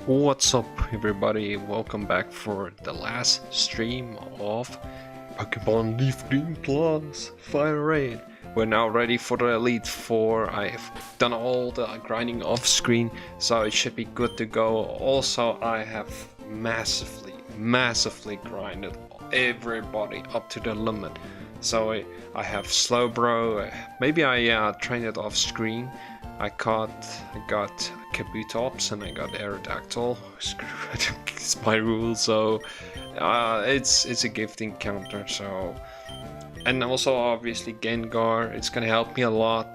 What's up everybody, welcome back for the last stream of Pokemon Leaf Green Plus FireRed. We're now ready for the Elite 4. I've done all the grinding off screen, so it should be good to go. Also, I have massively grinded everybody up to the limit. So I have Slowbro, maybe I trained it off screen. I got Kabutops and I got Aerodactyl. Screw it, it's my rule. So it's a gift encounter. So, and also obviously Gengar. It's gonna help me a lot.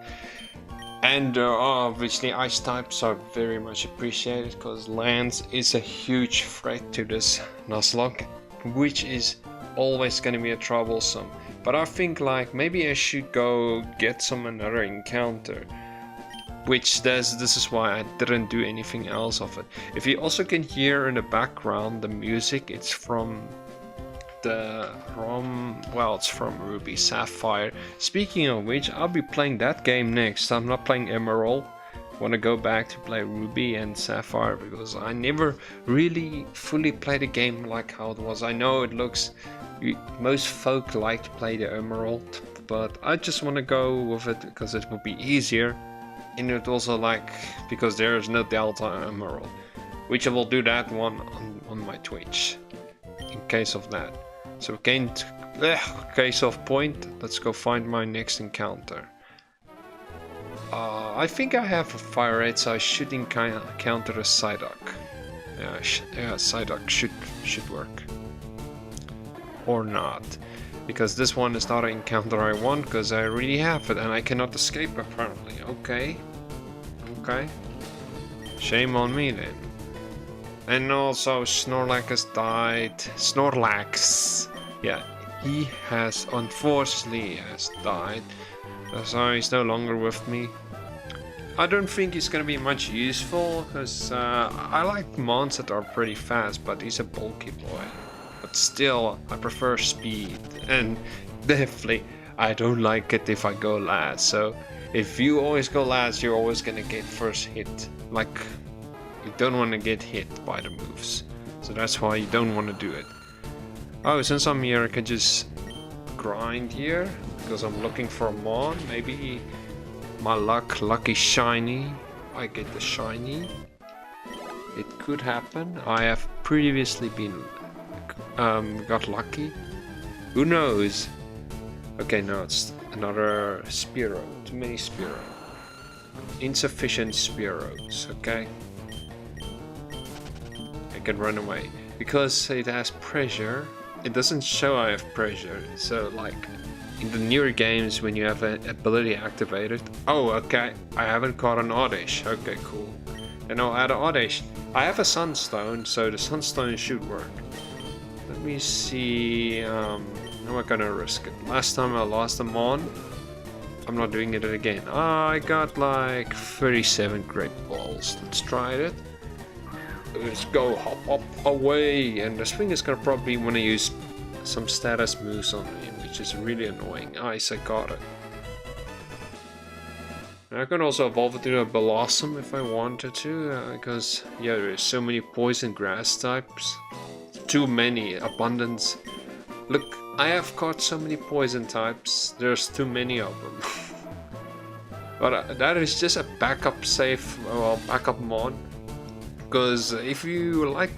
And obviously ice types are very much appreciated because Lance is a huge threat to this Nuzlocke, which is always gonna be a troublesome. But I think like maybe I should go get another encounter. Which this is why I didn't do anything else of it. If you also can hear in the background the music, it's from Ruby Sapphire. Speaking of which, I'll be playing that game next. I'm not playing Emerald. I want to go back to play Ruby and Sapphire because I never really fully played the game like how it was. I know it looks, most folk like to play the Emerald, but I just want to go with it because it will be easier. And it also like, because there is no Delta Emerald, which I will do that one on my Twitch, in case of that. So gained, case of point, let's go find my next encounter. I think I have a FireRed, so I should encounter a Psyduck. Yeah, Psyduck should work. Or not. Because this one is not an encounter I want, because I already have it and I cannot escape apparently. Okay. Shame on me then. And also Snorlax has died. Snorlax. Yeah, he has unfortunately died. So he's no longer with me. I don't think he's gonna be much useful, because I like mons that are pretty fast, but he's a bulky boy. But still, I prefer speed, and definitely I don't like it if I go last. So if you always go last, you're always gonna get first hit. Like, you don't want to get hit by the moves, so that's why you don't want to do it. Oh, since I'm here, I can just grind here because I'm looking for a mon. Maybe my lucky shiny. I get the shiny. It could happen. I have previously been got lucky. Who knows? Okay, no, it's another Spearow. Too many Spearow. Insufficient Spearows, okay? I can run away. Because it has pressure, it doesn't show I have pressure. So like, in the newer games when you have an ability activated. Oh, okay, I haven't caught an Oddish. Okay, cool. Then I'll add an Oddish. I have a Sunstone, so the Sunstone should work. Let me see, am I gonna risk it? Last time I lost them on, I'm not doing it again. I got like 37 great balls. Let's try it. Let's go, hop up away. And the thing is gonna probably want to use some status moves on me, which is really annoying. Ice, I got it. And I can also evolve it to a Blossom if I wanted to, because yeah, there's so many poison grass types. Too many, abundance. Look, I have caught so many poison types, there's too many of them. But that is just a backup save, well, backup mod. Because if you like,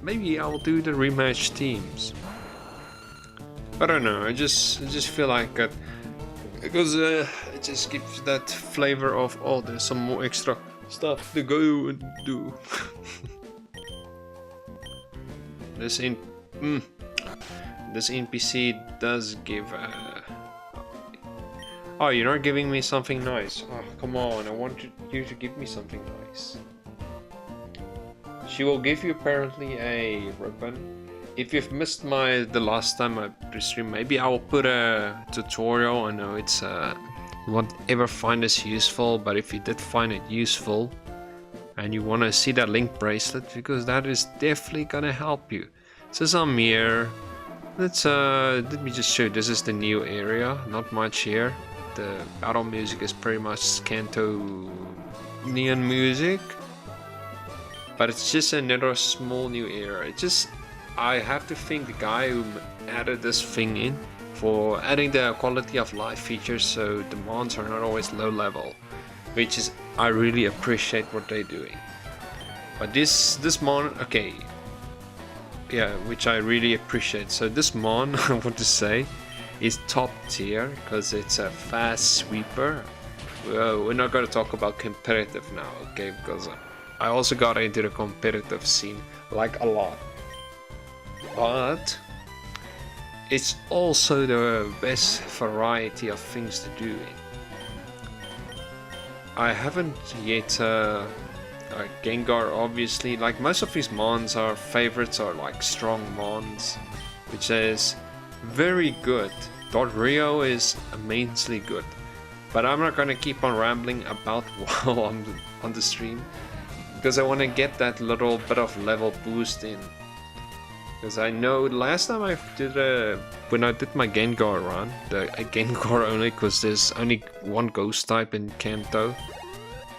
maybe I'll do the rematch teams. I don't know, I just feel like that, because it just gives that flavor of, oh, there's some more extra stuff to go and do. This NPC does give Oh, you're not giving me something nice. Oh, come on, I want you to give me something nice. She will give you apparently a ribbon. If you've missed the last time I streamed, maybe I will put a tutorial. I know it's you won't ever find this useful, but if you did find it useful and you want to see that link bracelet, because that is definitely gonna help you. Since I'm here, let me just show you. This is the new area, not much here. The battle music is pretty much Kanto neon music. but it's just another small new era. I have to thank the guy who added this thing in for adding the quality of life features, so the mons are not always low level, which is, I really appreciate what they're doing. But this mon, okay, yeah, which I really appreciate. So this mon, I want to say, is top tier because it's a fast sweeper. We're not going to talk about competitive now, okay, because I also got into the competitive scene like a lot. But it's also the best variety of things to do. I haven't yet Gengar, obviously. Like most of these mons, our favorites are like strong mons, which is very good. Dodrio is immensely good, but I'm not gonna keep on rambling about while I'm on the stream, because I want to get that little bit of level boost in. Because I know last time I did when I did my Gengar run, the Gengar only, because there's only one ghost type in Kanto.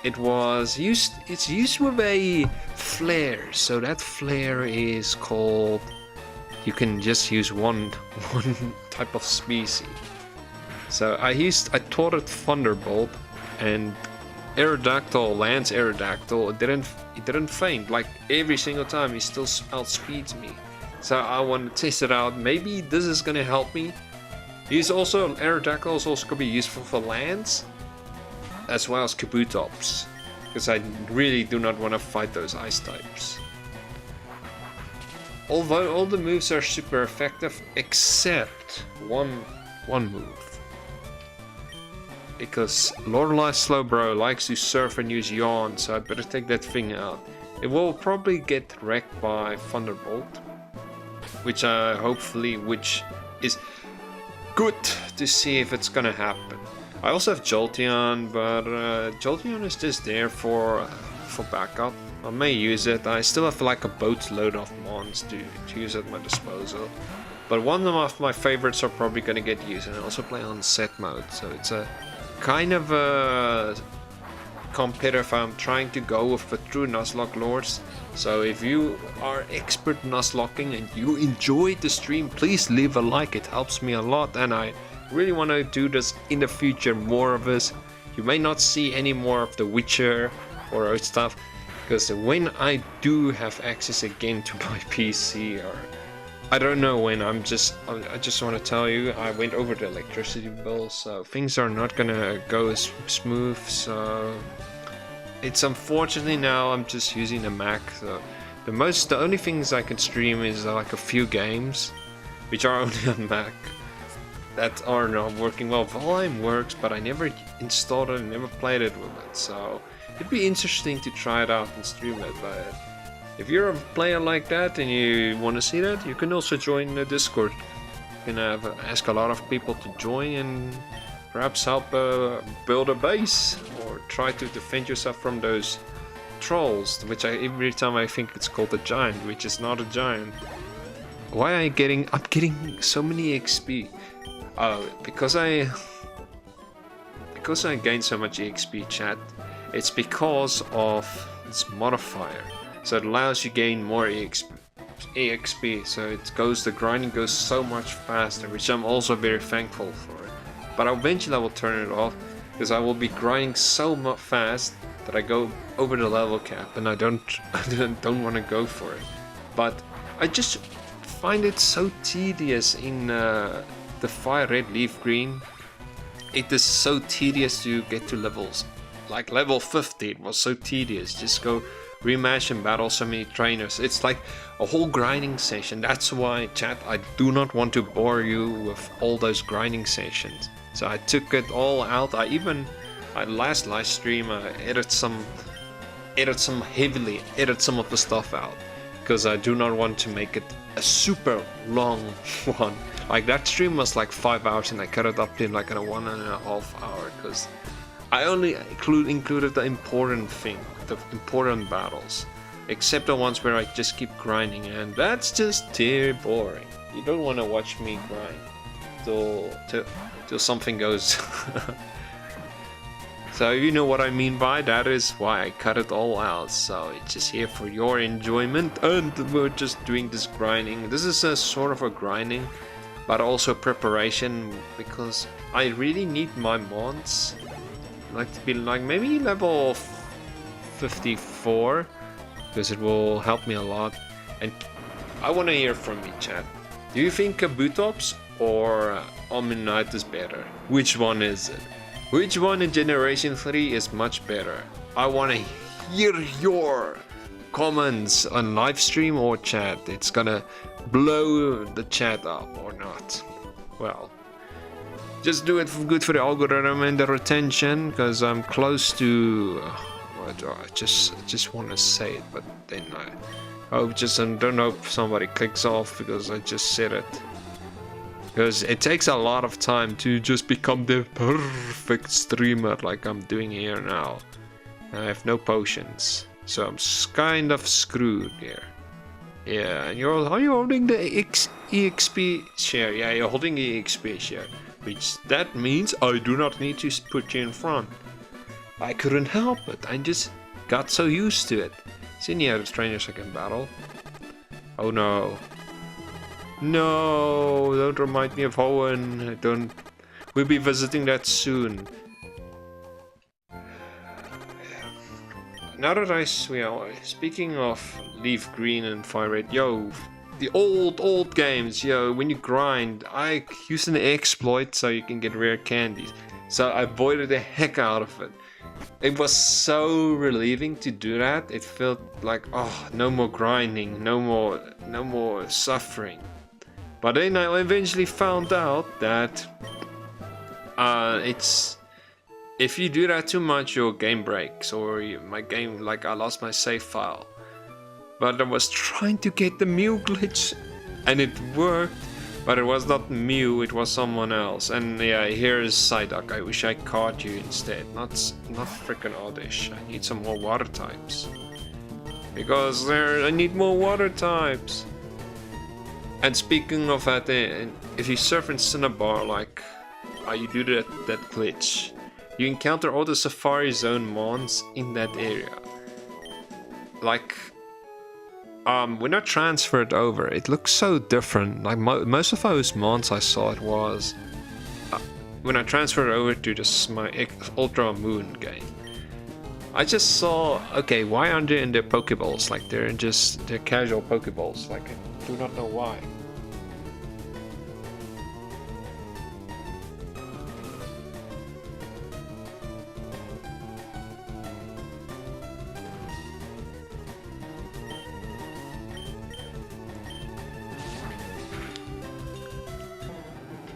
It's used with a flare, so that flare is called, you can just use one type of species. So I taught it Thunderbolt, and Aerodactyl lands Aerodactyl. It didn't faint. Like every single time, he still outspeeds me. So I want to test it out. Maybe this is gonna help me. Aerodactyl is also gonna be useful for lands, as well as Kabutops, because I really do not want to fight those ice types. Although all the moves are super effective, except one move. Because Lorelei Slowbro likes to surf and use Yawn, so I better take that thing out. It will probably get wrecked by Thunderbolt, which is good to see if it's gonna happen. I also have Jolteon, but Jolteon is just there for backup. I may use it. I still have like a boatload of mons to use at my disposal. But one of my favorites are probably gonna get used, and I also play on set mode, so it's a kind of a competitive. I'm trying to go with the true Nuzlocke lords. So if you are expert Nuzlocking and you enjoyed the stream, please leave a like. It helps me a lot, and I really want to do this in the future, more of this. You may not see any more of the Witcher or stuff, because when I do have access again to my PC, or I don't know when, I just want to tell you, I went over the electricity bill, so things are not gonna go as smooth. So it's unfortunately now I'm just using a Mac. So the only things I can stream is like a few games, which are only on Mac, that are not working well. Valheim works, but I never installed it and never played it with it. So it'd be interesting to try it out and stream it. But if you're a player like that and you want to see that, you can also join the Discord. You can ask a lot of people to join and perhaps help build a base, or try to defend yourself from those trolls, which every time I think it's called a giant, which is not a giant. Why am I getting? I'm getting so many XP. Because I gained so much EXP, chat. It's because of its modifier, so it allows you gain more EXP. So the grinding goes so much faster, which I'm also very thankful for. But eventually I will turn it off, because I will be grinding so much fast that I go over the level cap, and I don't want to go for it. But I just find it so tedious in the FireRed Leaf Green. It is so tedious to get to levels. Like level 50, it was so tedious. Just go rematch and battle so many trainers. It's like a whole grinding session. That's why, chat, I do not want to bore you with all those grinding sessions. So I took it all out. Last live stream I edited some of the stuff out, because I do not want to make it a super long one. Like that stream was like 5 hours, and I cut it up in like a 1.5 hour, because I only included the important battles, except the ones where I just keep grinding, and that's just too boring. You don't want to watch me grind till something goes So you know what I mean by that is why I cut it all out. So it's just here for your enjoyment, and we're just doing this grinding. This is a sort of a grinding, but also preparation, because I really need my mons. Like to be like maybe level 54, because it will help me a lot. And I want to hear from you, chat. Do you think Kabutops or Omnite is better? Which one is it? Which one in Generation 3 is much better? I want to hear your comments on live stream or chat. It's gonna blow the chat up or not. Well, just do it for good for the algorithm and the retention, because I'm close to... I just want to say it, but then I don't know if somebody clicks off because I just said it. Because it takes a lot of time to just become the perfect streamer like I'm doing here now. I have no potions, so I'm kind of screwed here. Yeah, and are you holding the EXP share? Yeah, you're holding the EXP share, which that means I do not need to put you in front. I couldn't help it. I just got so used to it. Senior trainers I can battle. Oh no. No, don't remind me of Owen. We'll be visiting that soon. Now that speaking of Leaf Green and FireRed, yo, the old games, yo, when you grind, I use an exploit so you can get rare candies. So I avoided the heck out of it. It was so relieving to do that. It felt like, oh, no more grinding, no more suffering. But then I eventually found out that if you do that too much, your game breaks, or my game, like I lost my save file. But I was trying to get the Mew glitch, and it worked, but it was not Mew, it was someone else. And yeah, here's Psyduck. I wish I caught you instead, not freaking Oddish. I need some more water types, because I need more water types. And speaking of that, if you surf in Cinnabar, like you do that glitch, you encounter all the Safari Zone mons in that area. Like, when I transferred over, it looks so different. Like most of those mons I saw, it was when I transferred over to my Ultra Moon game. I just saw, okay, why aren't they in their Pokeballs? Like they're casual Pokeballs. Like I do not know why.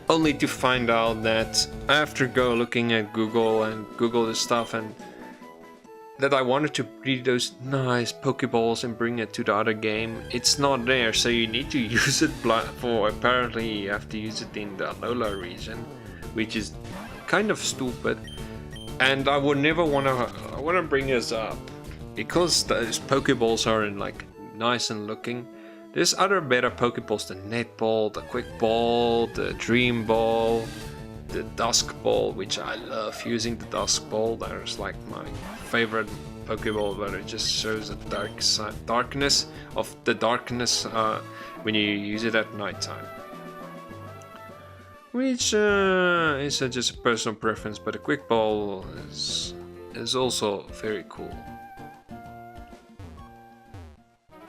Only to find out that after looking at Google and Google this stuff, and that I wanted to breed those nice Pokeballs and bring it to the other game, it's not there, so you need to use it for, apparently you have to use it in the Alola region, which is kind of stupid. And I would never want to bring this up, because those Pokeballs are like nice and looking. There's other better Pokeballs, the Net Ball, the Quick Ball, the Dream Ball, the Dusk Ball, which I love using the Dusk Ball. That is like my favorite Pokeball, but it just shows the darkness of the darkness when you use it at nighttime. Which is just a personal preference, but the Quick Ball is also very cool.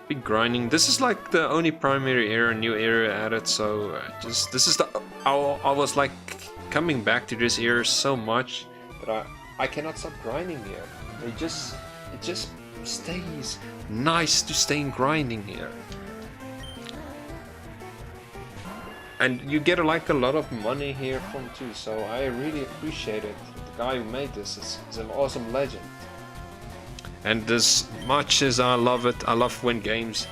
Big grinding. This is like the only primary area, new area added, so this is the... I was like coming back to this area so much, but I cannot stop grinding here. It just stays nice to stay grinding here. And you get like a lot of money here from too, so I really appreciate it. The guy who made this is an awesome legend. And as much as I love it, I love when games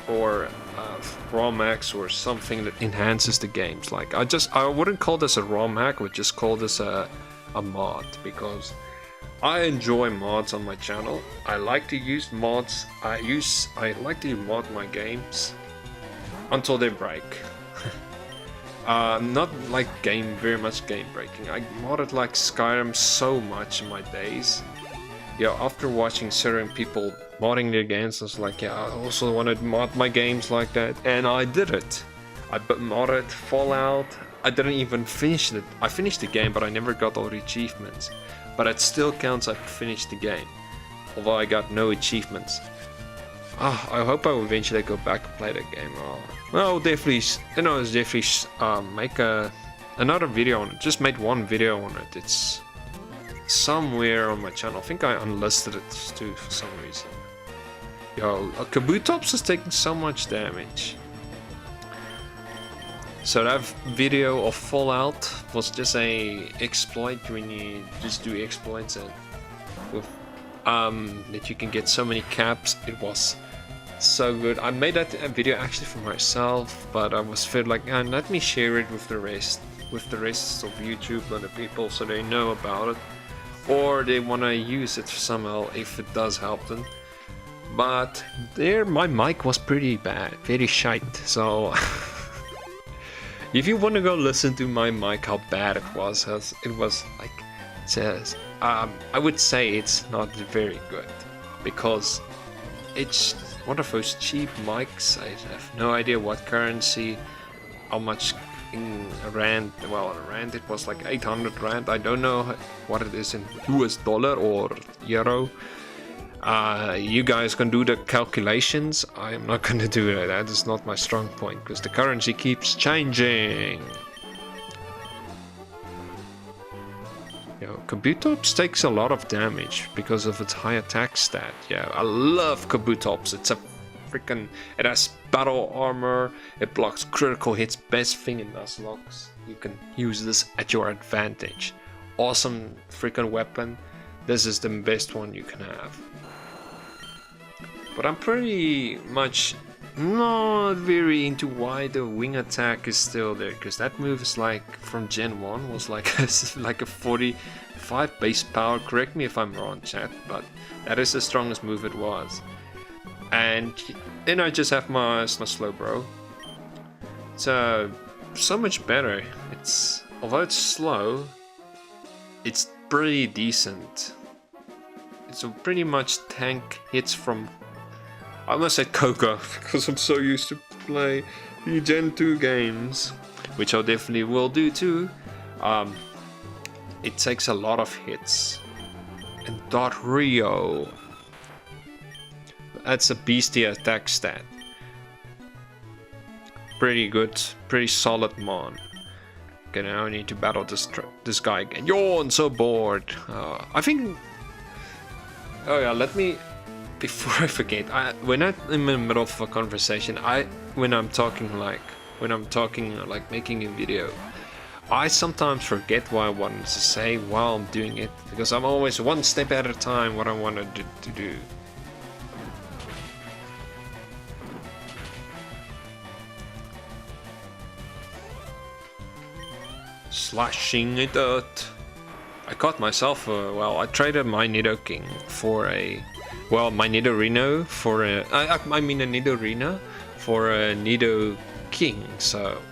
or ROM hacks or something that enhances the games. Like I wouldn't call this a ROM hack, I would just call this a mod, because I enjoy mods on my channel. I like to use mods. I like to mod my games until they break. Not like very much game breaking. I modded like Skyrim so much in my days. Yeah, after watching certain people modding their games, I was like, yeah, I also want to mod my games like that, and I did it. I modded Fallout. I didn't even finish it. I finished the game, but I never got all the achievements. But it still counts I finished the game, although I got no achievements. I hope I will eventually go back and play that game. Well, definitely, make another video on it. Just made one video on it. It's somewhere on my channel. I think I unlisted it too for some reason. Yo, Kabutops is taking so much damage. So that video of Fallout was just a exploit when you just do exploits and with that you can get so many caps. It was so good. I made that video actually for myself, but I was felt like, let me share it with the rest of YouTube and the people so they know about it, or they want to use it somehow if it does help them. But there, my mic was pretty bad, very shite. So if you want to go listen to my mic, how bad it was like it says. I would say it's not very good because it's one of those cheap mics. I have no idea what currency, how much in rand. Well, in rand it was like 800 rand. I don't know what it is in US dollar or euro. You guys can do the calculations. I am not going to do that. That is not my strong point because the currency keeps changing. Kabutops takes a lot of damage because of its high attack stat. Yeah, I love Kabutops. It's a freaking. It has battle armor. It blocks critical hits. Best thing in Nuzlocke. You can use this at your advantage. Awesome freaking weapon. This is the best one you can have. But I'm pretty much not very into why the wing attack is still there, because that move is like from Gen 1 was like like a 45 base power. Correct me if I'm wrong, chat, but that is the strongest move it was. And then I just have my slow bro. It's so much better. It's, although it's slow, it's pretty decent. It's a pretty much tank hits from, I almost said Coca because I'm so used to play the Gen 2 games, which I definitely will do too. It takes a lot of hits. And Dodrio, that's a beastie attack stat. Pretty good, pretty solid mon. Okay, now I need to battle this guy again. Yo, I'm so bored. I think. Oh yeah, let me. Before I forget, when I'm in the middle of a conversation, when I'm talking like making a video, I sometimes forget what I wanted to say while I'm doing it, because I'm always one step at a time what I wanted to do. Slashing it out. I caught myself. Well, I traded my Nidoking for a. Well, my Nidorino for a. I mean a Nidorina for a Nidoking. So,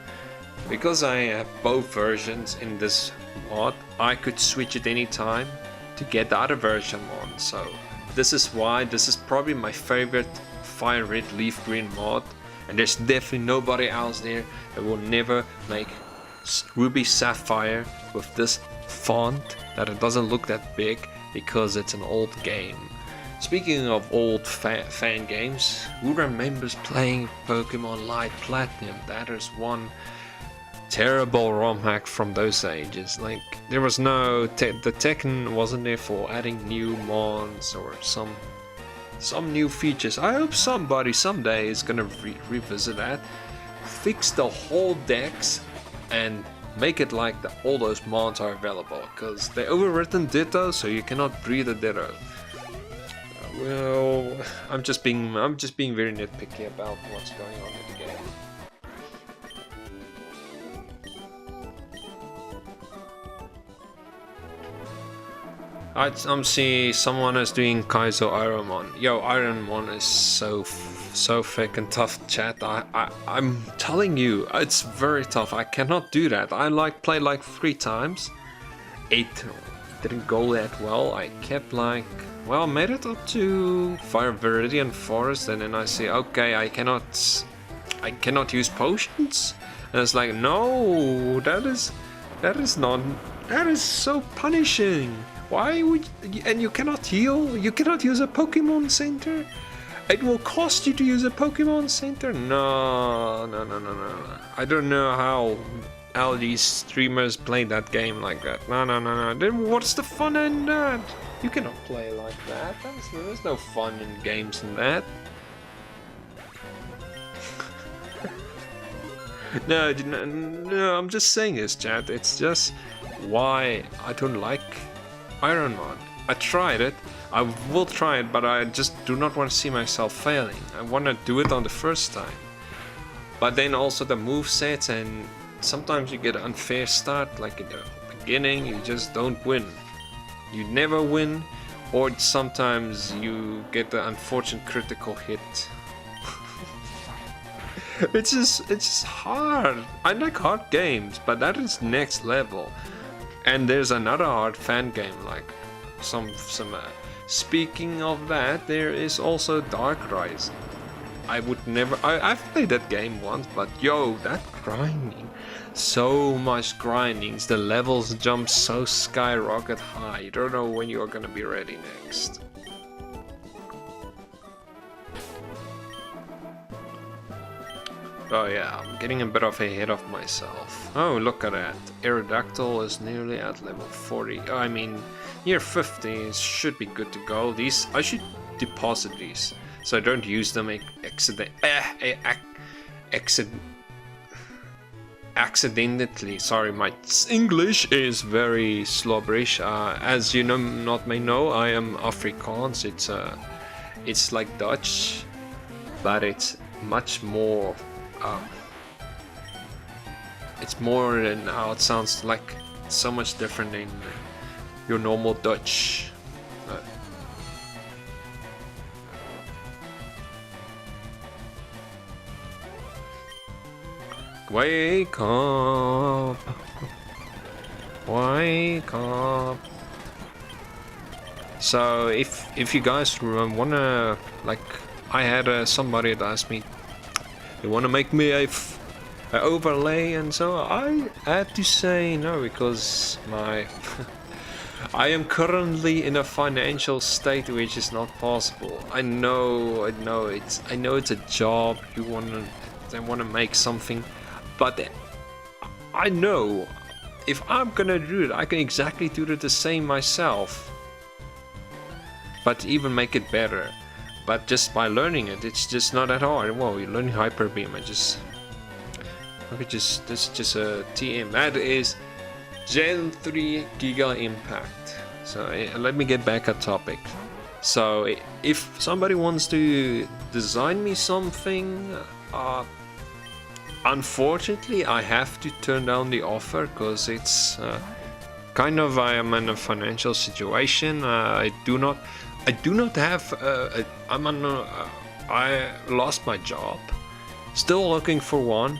because I have both versions in this mod, I could switch at any time to get the other version on. So, this is why this is probably my favorite FireRed Leaf Green mod, and there's definitely nobody else there that will never make Ruby Sapphire with this font that it doesn't look that big because it's an old game. Speaking of old fan games, who remembers playing Pokemon Light Platinum? That is one terrible ROM hack from those ages. Like, there was no the Tekken wasn't there for adding new mons or some new features. I hope somebody someday is gonna revisit that, fix the whole dex, and make it like all those mons are available, because they overwritten Ditto, so you cannot breed a Ditto. Well, I'm just being very nitpicky about what's going on in the game. I'm seeing someone is doing Kaizo Ironmon. Yo, Ironmon is so freaking tough, chat. I'm telling you, it's very tough. I cannot do that. I played like 3 times. 8 didn't go that well. I kept like, well, made it up to Viridian Forest, and then I say, okay, I cannot use potions. And it's like, no, that is so punishing. Why would you, and you cannot heal? You cannot use a Pokemon Center? It will cost you to use a Pokemon Center? No. I don't know how these streamers play that game like that. No. Then what's the fun in that? You cannot play like that. There's no fun in games in that. No, I'm just saying this, chat. It's just why I don't like Ironmon. I tried it. I will try it, but I just do not want to see myself failing. I want to do it on the first time. But then also the movesets, and sometimes you get an unfair start, like in the beginning, you just don't win. You never win, or sometimes you get the unfortunate critical hit. It's just hard. I like hard games, but that is next level. And there's another hard fan game, like some. Speaking of that, there is also Dark Rising. I would never. I've played that game once, but yo, that grinding, so much grinding. The levels jump so skyrocket high. You don't know when you're gonna be ready next. Oh yeah, I'm getting a bit of ahead of myself. Oh, look at that. Aerodactyl is nearly at level 40. Oh, I mean, near 50. It should be good to go. These, I should deposit these, so I don't use them accidentally. Sorry, my English is very slobberish. As you may know, I am Afrikaans. It's like Dutch, but it's much more. It's more than how it sounds, like so much different than your normal Dutch. Wake up! Wake up! So if you guys wanna, like, I had somebody that asked me, they want to make me a overlay, and so I had to say no, because my I am currently in a financial state which is not possible. I know it's a job. They wanna make something, but I know if I'm gonna do it, I can exactly do it the same myself, but even make it better. But just by learning it, it's just not that hard. Whoa, you're learning Hyper Beam. This is just a TM. That is Gen 3 Giga Impact. So let me get back on topic. So if somebody wants to design me something, unfortunately I have to turn down the offer, because it's kind of, I am in a financial situation. I do not have. I lost my job. Still looking for one,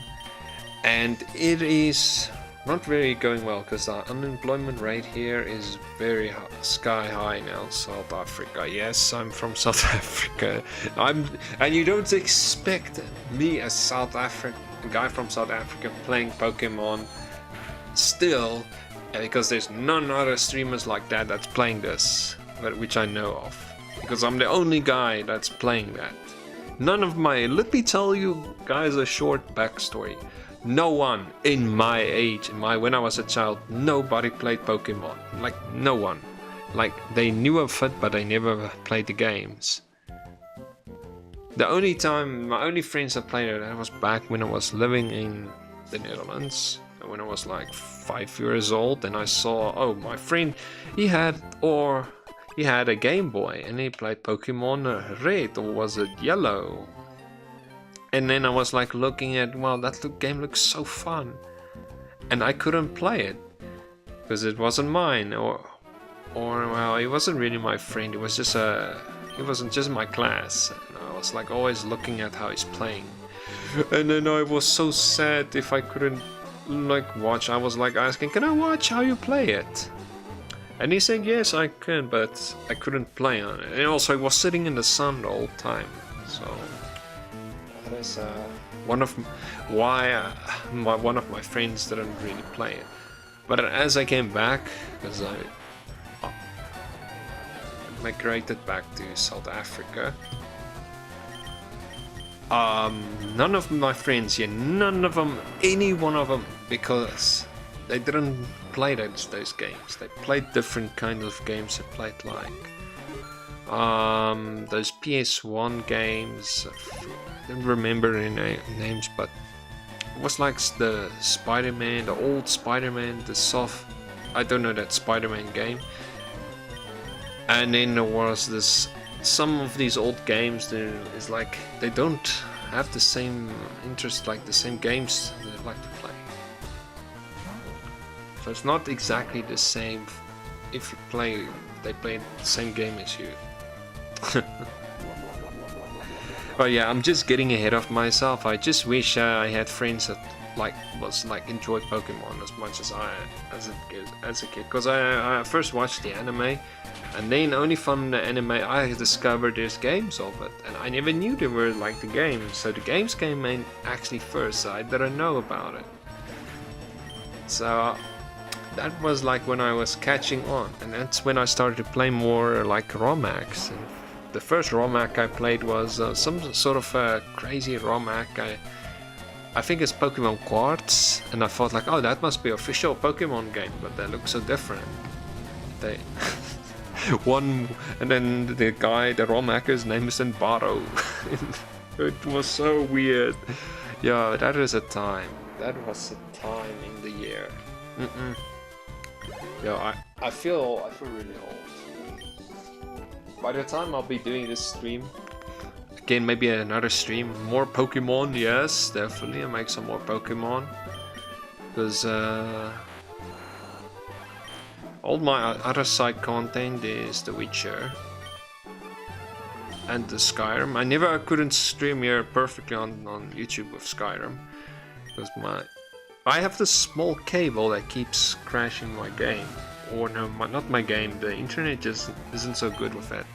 and it is not really going well, because the unemployment rate here is very sky high now. South Africa. Yes, I'm from South Africa. And you don't expect me, a guy from South Africa, playing Pokemon still, because there's none other streamers like that that's playing this, which I know of, because I'm the only guy that's playing that. None of my, let me tell you guys a short backstory. No one in my age, when I was a child, nobody played Pokemon. Like, no one. Like, they knew of it, but they never played the games. The only time, my only friends that played it, that was back when I was living in the Netherlands. When I was like 5 years old, and I saw, oh, my friend, he had a Game Boy, and he played Pokemon Red, or was it Yellow? And then I was like looking at, well, that game looks so fun, and I couldn't play it because it wasn't mine, Or well, he wasn't really my friend. He was just he wasn't just my class. And I was like always looking at how he's playing. And then I was so sad if I couldn't like watch. I was like asking, "Can I watch how you play it?" And he said, "Yes, I can," but I couldn't play on it. And also, I was sitting in the sun the whole time. So that is one of one of my friends didn't really play it. But as I came back, because I migrated back to South Africa, none of my friends here, none of them, any one of them, because they didn't play those games. They played different kinds of games. They played like those PS1 games. I don't remember any names, but it was like the Spider-Man, the old Spider-Man, the soft, I don't know, that Spider-Man game. And then there was this, some of these old games that is like they don't have the same interest, like the same games that I like to play. So it's not exactly the same if you play, they play the same game as you. But yeah, I'm just getting ahead of myself. I just wish I had friends that enjoyed Pokemon as much as I as a kid. Because I first watched the anime, and then only from the anime I discovered there's games of it, and I never knew there were like the games. So the games came in actually first, so I didn't know about it. So that was like when I was catching on, and that's when I started to play more like ROM-hacks. And the first ROM-hack I played was some sort of crazy ROM-hack. I think it's Pokemon Quartz, and I thought like, oh, that must be official Pokemon game, but they look so different. They one, and then the guy, the ROM hacker's name is Baro. It was so weird. Yeah, that is a time. That was a time in the year. Yeah, I feel really old. By the time I'll be doing this stream, again, maybe another stream, more Pokemon, yes, definitely, I'll make some more Pokemon. Because all my other side content is The Witcher and the Skyrim. I couldn't stream here perfectly on YouTube with Skyrim, because I have this small cable that keeps crashing my game. Or no, not my game, the internet just isn't so good with that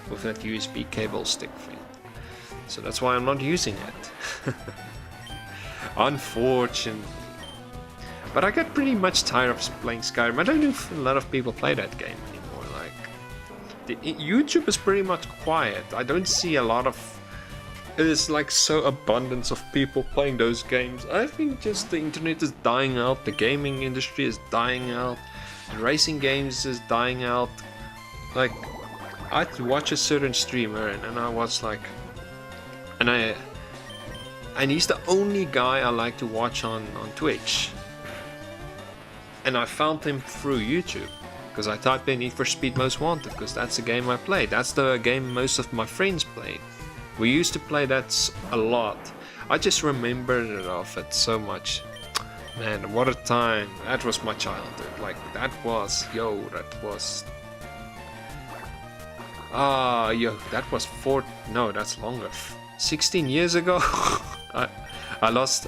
USB cable stick thing. So that's why I'm not using it. Unfortunately. But I got pretty much tired of playing Skyrim. I don't know if a lot of people play that game anymore. Like, YouTube is pretty much quiet. I don't see a lot of... It's like so abundance of people playing those games. I think just the internet is dying out. The gaming industry is dying out. The racing games is dying out. Like, I'd watch a certain streamer and I was like... And he's the only guy I like to watch on Twitch. And I found him through YouTube, because I typed in Need for Speed Most Wanted, because that's the game I played. That's the game most of my friends played. We used to play that a lot. I just remembered it of it so much. Man, what a time. That was my childhood. Like, that was... that was no, that's longer. 16 years ago? I lost...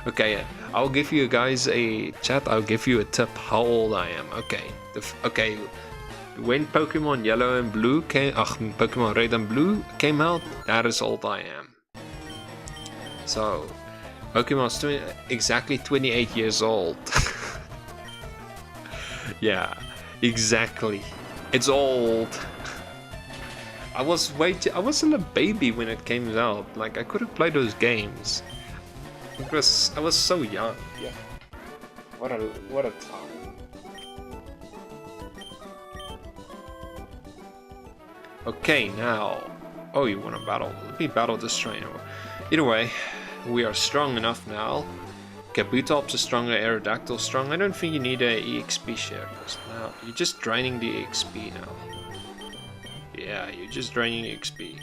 Okay, I'll give you guys a chat. I'll give you a tip how old I am. Okay, when Pokemon Yellow and Blue came... Pokemon Red and Blue came out, that is old I am. So, Pokemon's exactly 28 years old. Yeah, exactly. It's old. I was still a baby when it came out. Like, I couldn't play those games. Because I was so young. Yeah. What a time. Okay, now. Oh, you want to battle? Let me battle this trainer. Either way, we are strong enough now. Kabutops is stronger, Aerodactyl strong. I don't think you need a EXP share, because now you're just draining the EXP now. Yeah, you're just draining the XP.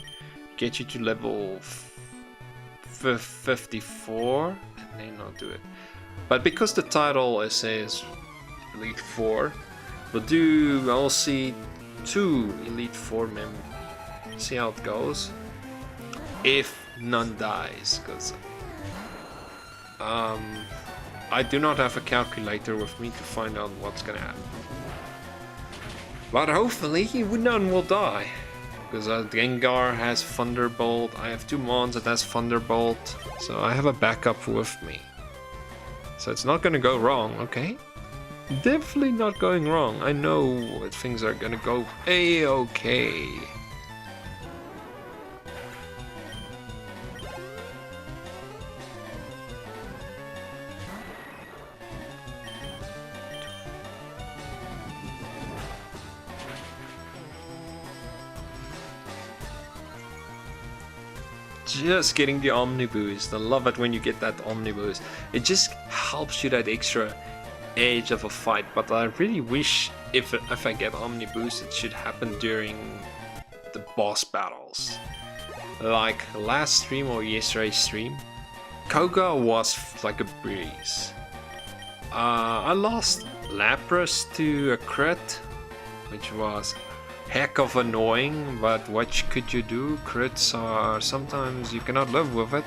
Get you to level 54, and then I'll do it. But because the title says Elite 4, We'll do, I'll see 2 Elite Four members. See how it goes. If none dies, because I do not have a calculator with me to find out what's gonna happen. But hopefully none will die. Because Gengar has Thunderbolt, I have 2 Mons that has Thunderbolt, so I have a backup with me. So it's not gonna go wrong, okay? Definitely not going wrong. I know things are gonna go A-okay. Just getting the Omniboost. I love it when you get that Omniboost. It just helps you that extra edge of a fight, but I really wish if I get Omniboost it should happen during the boss battles. Like last stream or yesterday's stream, Koga was like a breeze. I lost Lapras to a crit, which was heck of annoying, but what could you do? Crits are sometimes you cannot live with it,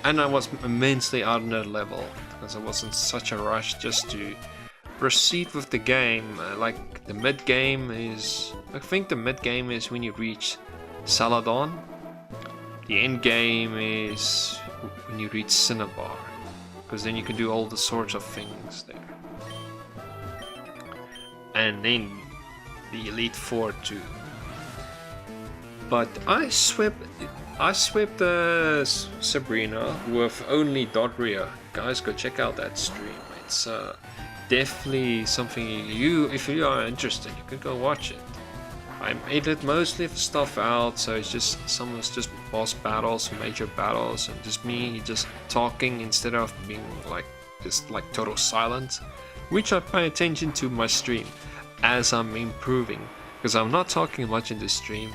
and I was immensely under level because I was in such a rush just to proceed with the game. Like the mid game is, I think the mid game is when you reach Saladon. The end game is when you reach Cinnabar, because then you can do all the sorts of things there, and then the Elite Four too. But I swept Sabrina with only Dodrio. Guys, go check out that stream. It's definitely something if you are interested, you can go watch it. I made it mostly for stuff out, so it's just some of it's just boss battles, major battles, and just me just talking instead of being like just like total silence, which I pay attention to my stream as I'm improving, because I'm not talking much in this stream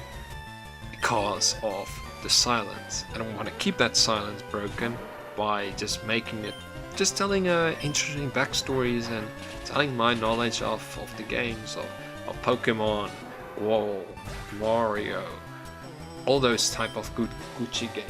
because of the silence. I don't want to keep that silence broken by just making it, just telling interesting backstories and telling my knowledge of the games of Pokemon, WoW, Mario, all those type of good Gucci games.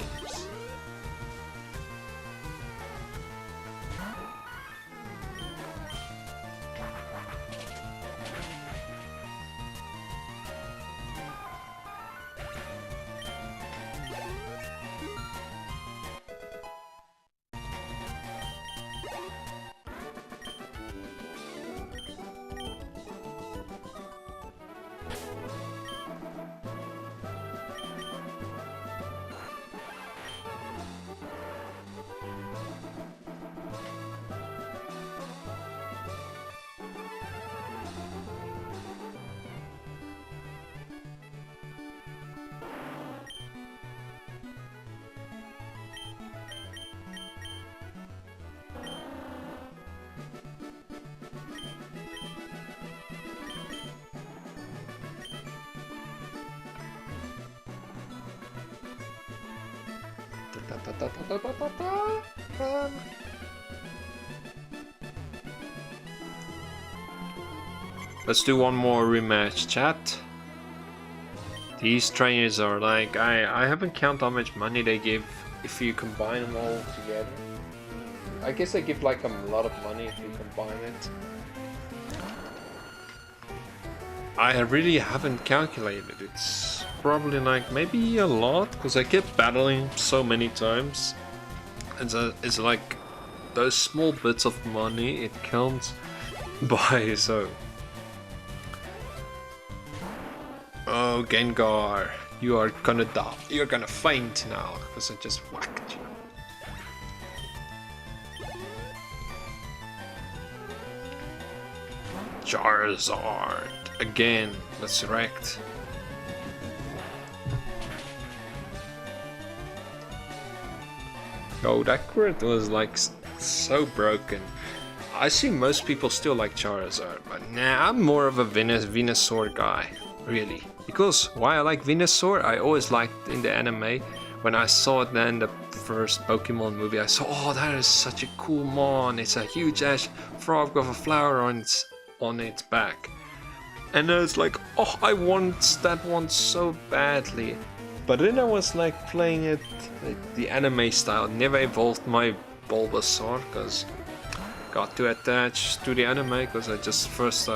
Let's do one more rematch, chat. These trainers are like, I haven't counted how much money they give if you combine them all together. I guess they give like a lot of money if you combine it. I really haven't calculated. It's probably like maybe a lot, because I kept battling so many times. It's like those small bits of money, it counts by so. Oh, Gengar, you are gonna die. You're gonna faint now, because I just whacked you. Charizard, again, that's wrecked. Oh, that crit was like so broken. I see most people still like Charizard, but nah, I'm more of a Venusaur guy, really. Because why I like Venusaur, I always liked in the anime, when I saw it in the first Pokemon movie, I saw, oh, that is such a cool mon, it's a huge ash frog with a flower on its back. And I was like, oh, I want that one so badly. But then I was like playing it the anime style. Never evolved my Bulbasaur because got too attached to the anime because I just first,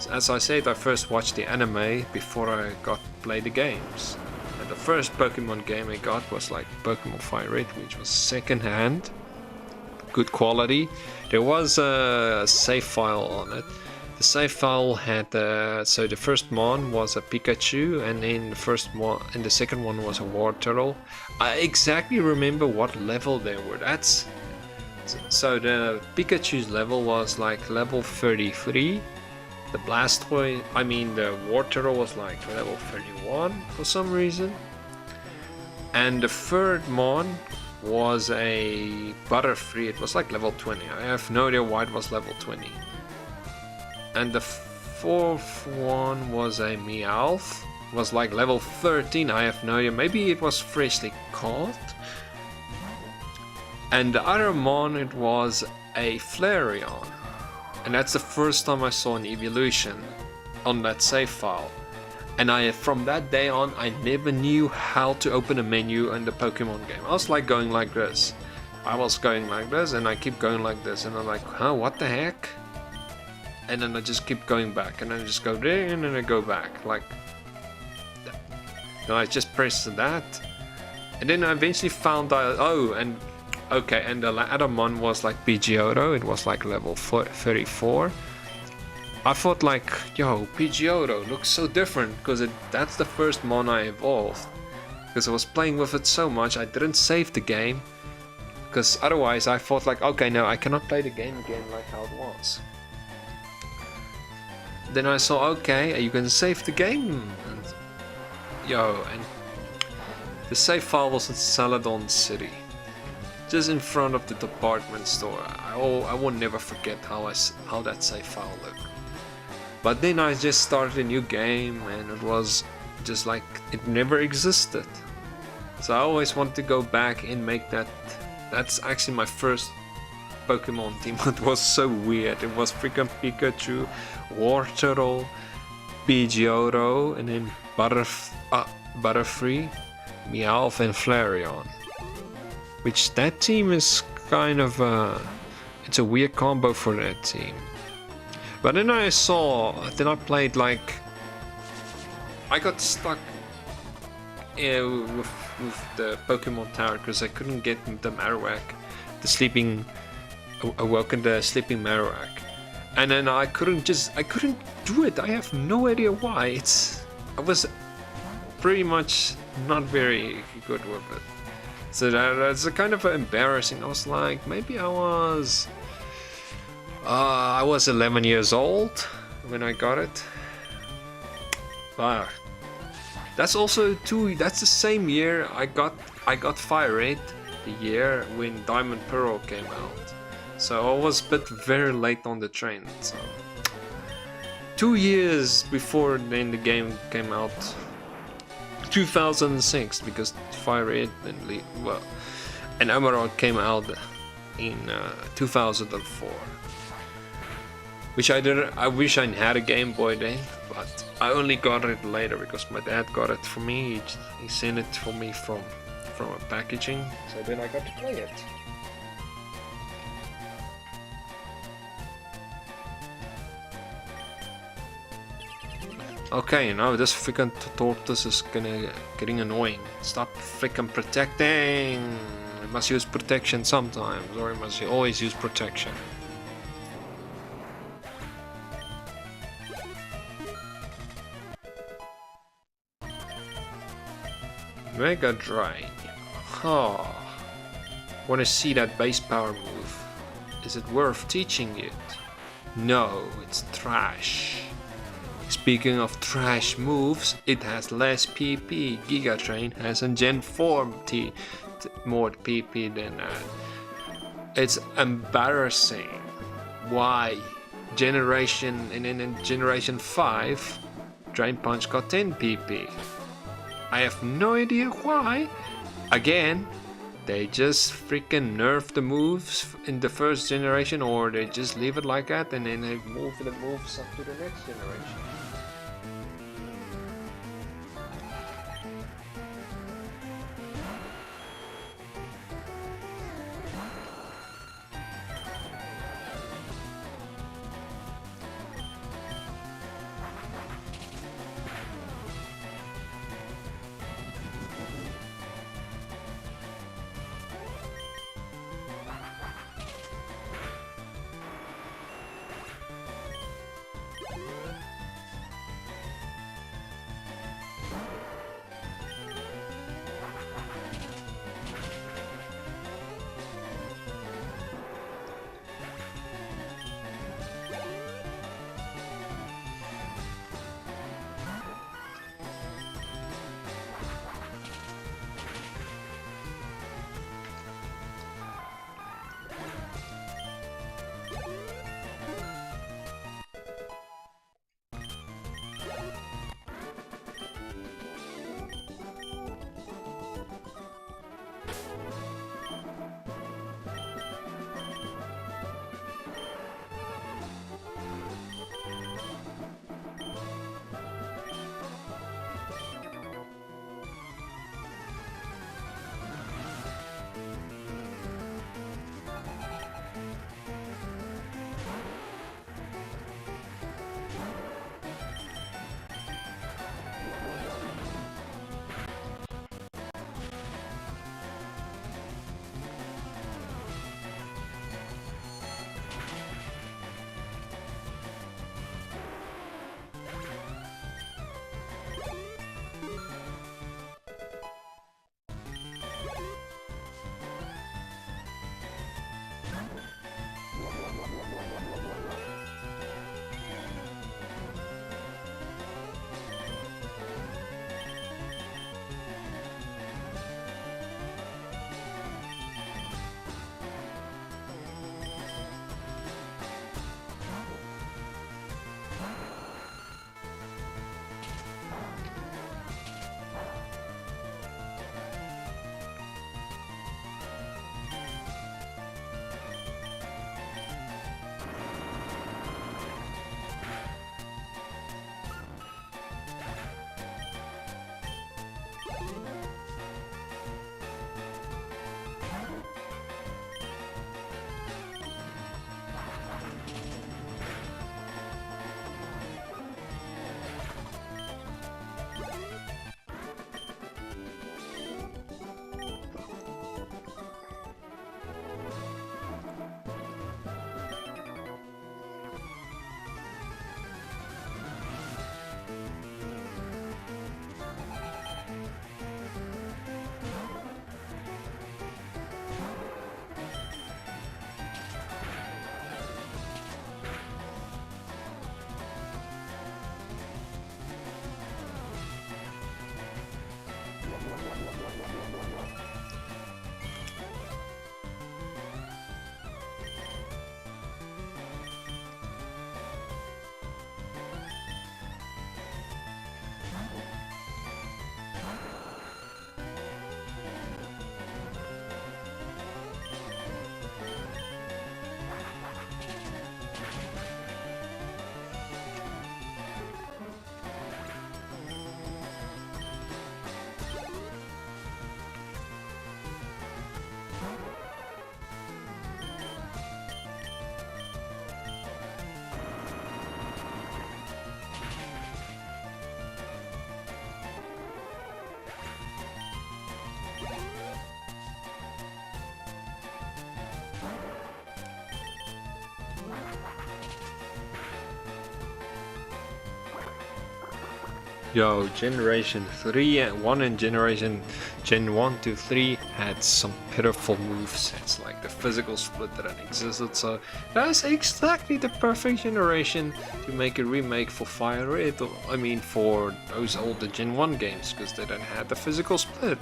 as I said, I first watched the anime before I got to play the games. And the first Pokemon game I got was like Pokémon FireRed, which was second hand, good quality. There was a save file on it. The save file had so the first one was a Pikachu, and then the second one was a War Turtle. I exactly remember what level they were. So the Pikachu's level was like level 33. The the War Turtle was like level 31 for some reason. And the third one was a Butterfree. It was like level 20. I have no idea why it was level 20. And the fourth one was a Meowth. It was like level 13. I have no idea. Maybe it was freshly caught. And the other mon, it was a Flareon. And that's the first time I saw an evolution on that save file. And from that day on, I never knew how to open a menu in the Pokemon game. I was like going like this. I was going like this, and I keep going like this. And I'm like, huh, what the heck? And then I just keep going back. And then I just go there, and then I go back. Like that. And I just press that. And then I eventually found out, okay, and the other one was like Pidgeotto. It was like level 34. I thought like, yo, Pidgeotto looks so different because that's the first mon I evolved. Because I was playing with it so much, I didn't save the game. Because otherwise I thought like, okay, no, I cannot play the game again like how it was. Then I saw, okay, you can save the game. And the save file was in Celadon City. Just in front of the department store. I will never forget how that save file looked. But then I just started a new game and it was just like it never existed. So I always want to go back and make that. That's actually my first Pokemon team. It was so weird. It was freaking Pikachu, War Turtle, Pidgeotto, and then Butterfree, Meowth, and Flareon. Which that team is kind of it's a weird combo for that team. But then I played like, I got stuck with the Pokemon Tower because I couldn't get the Marowak, the sleeping Marowak. And then I couldn't do it. I have no idea why. I was pretty much not very good with it. So that's a kind of embarrassing. I was like, maybe I was 11 years old when I got it. That's also that's the same year I got FireRed, the year when Diamond Pearl came out. So I was very late on the train. So 2 years before then the game came out. 2006, because FireRed and Emerald came out in 2004. Which I wish I had a Game Boy then, but I only got it later because my dad got it for me. He sent it for me from a packaging, so then I got to play it. Okay, now this freaking tortoise is getting annoying. Stop freaking protecting! I must use protection sometimes, or I must always use protection. Mega Drain. Oh, wanna see that base power move? Is it worth teaching it? No, it's trash. Speaking of trash moves, it has less PP. Giga Drain has a Gen 4 more PP than that. It's embarrassing. Why? In Generation 5, Drain Punch got 10 PP. I have no idea why. Again, they just freaking nerf the moves in the first generation, or they just leave it like that and then they move the moves up to the next generation. Yo, Generation 3 and 1 and Gen 1 to 3 had some pitiful movesets, like the physical split that existed, so that's exactly the perfect generation to make a remake for FireRed, I mean for those older Gen 1 games, because they don't have the physical split,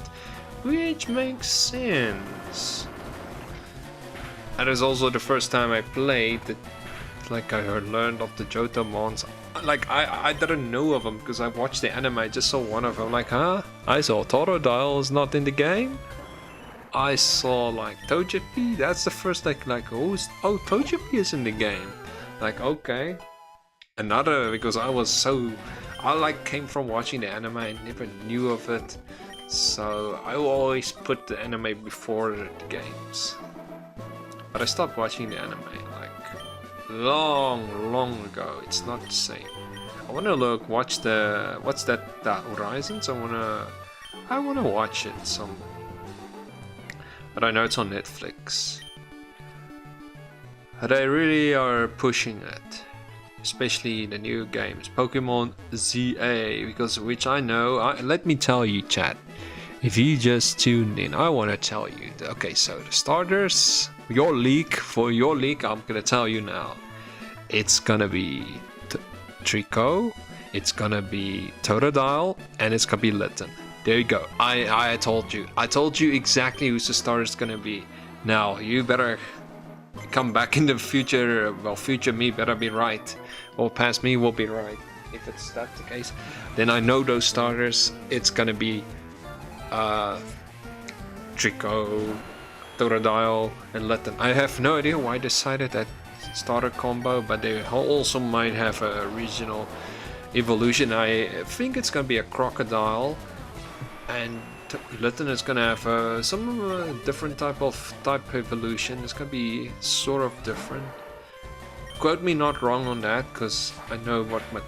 which makes sense. That is also the first time I played the, like I learned of the Jolteons. Like I didn't know of them because I watched the anime. I just saw one of them. Like, huh? I saw Aerodactyl is not in the game. I saw like Togepi. That's the first like oh Togepi is in the game. Like, okay. Another, because I like came from watching the anime. I never knew of it, so I always put the anime before the games. But I stopped watching the anime like long ago. It's not the same. I wanna watch the, what's that, the Horizons? I wanna watch it some, but I know it's on Netflix. They really are pushing it, especially the new games, Pokemon ZA, because which I know. Let me tell you, chat. If you just tuned in, I want to tell you. Okay, so the starters, for your league, I'm gonna tell you now. It's gonna be Trico, it's gonna be Totodile, and it's gonna be Litten. There you go. I told you. I told you exactly who's the starter's gonna be. Now you better come back in the future. Well, future me better be right, or past me will be right. If it's that the case, then I know those starters. It's gonna be Trico, Totodile, and Litten. I have no idea why I decided that starter combo, but they also might have a regional evolution. I think it's gonna be a Crocodile, and Litten is gonna have some different type evolution. It's gonna be sort of different. Quote me not wrong on that, because I know what my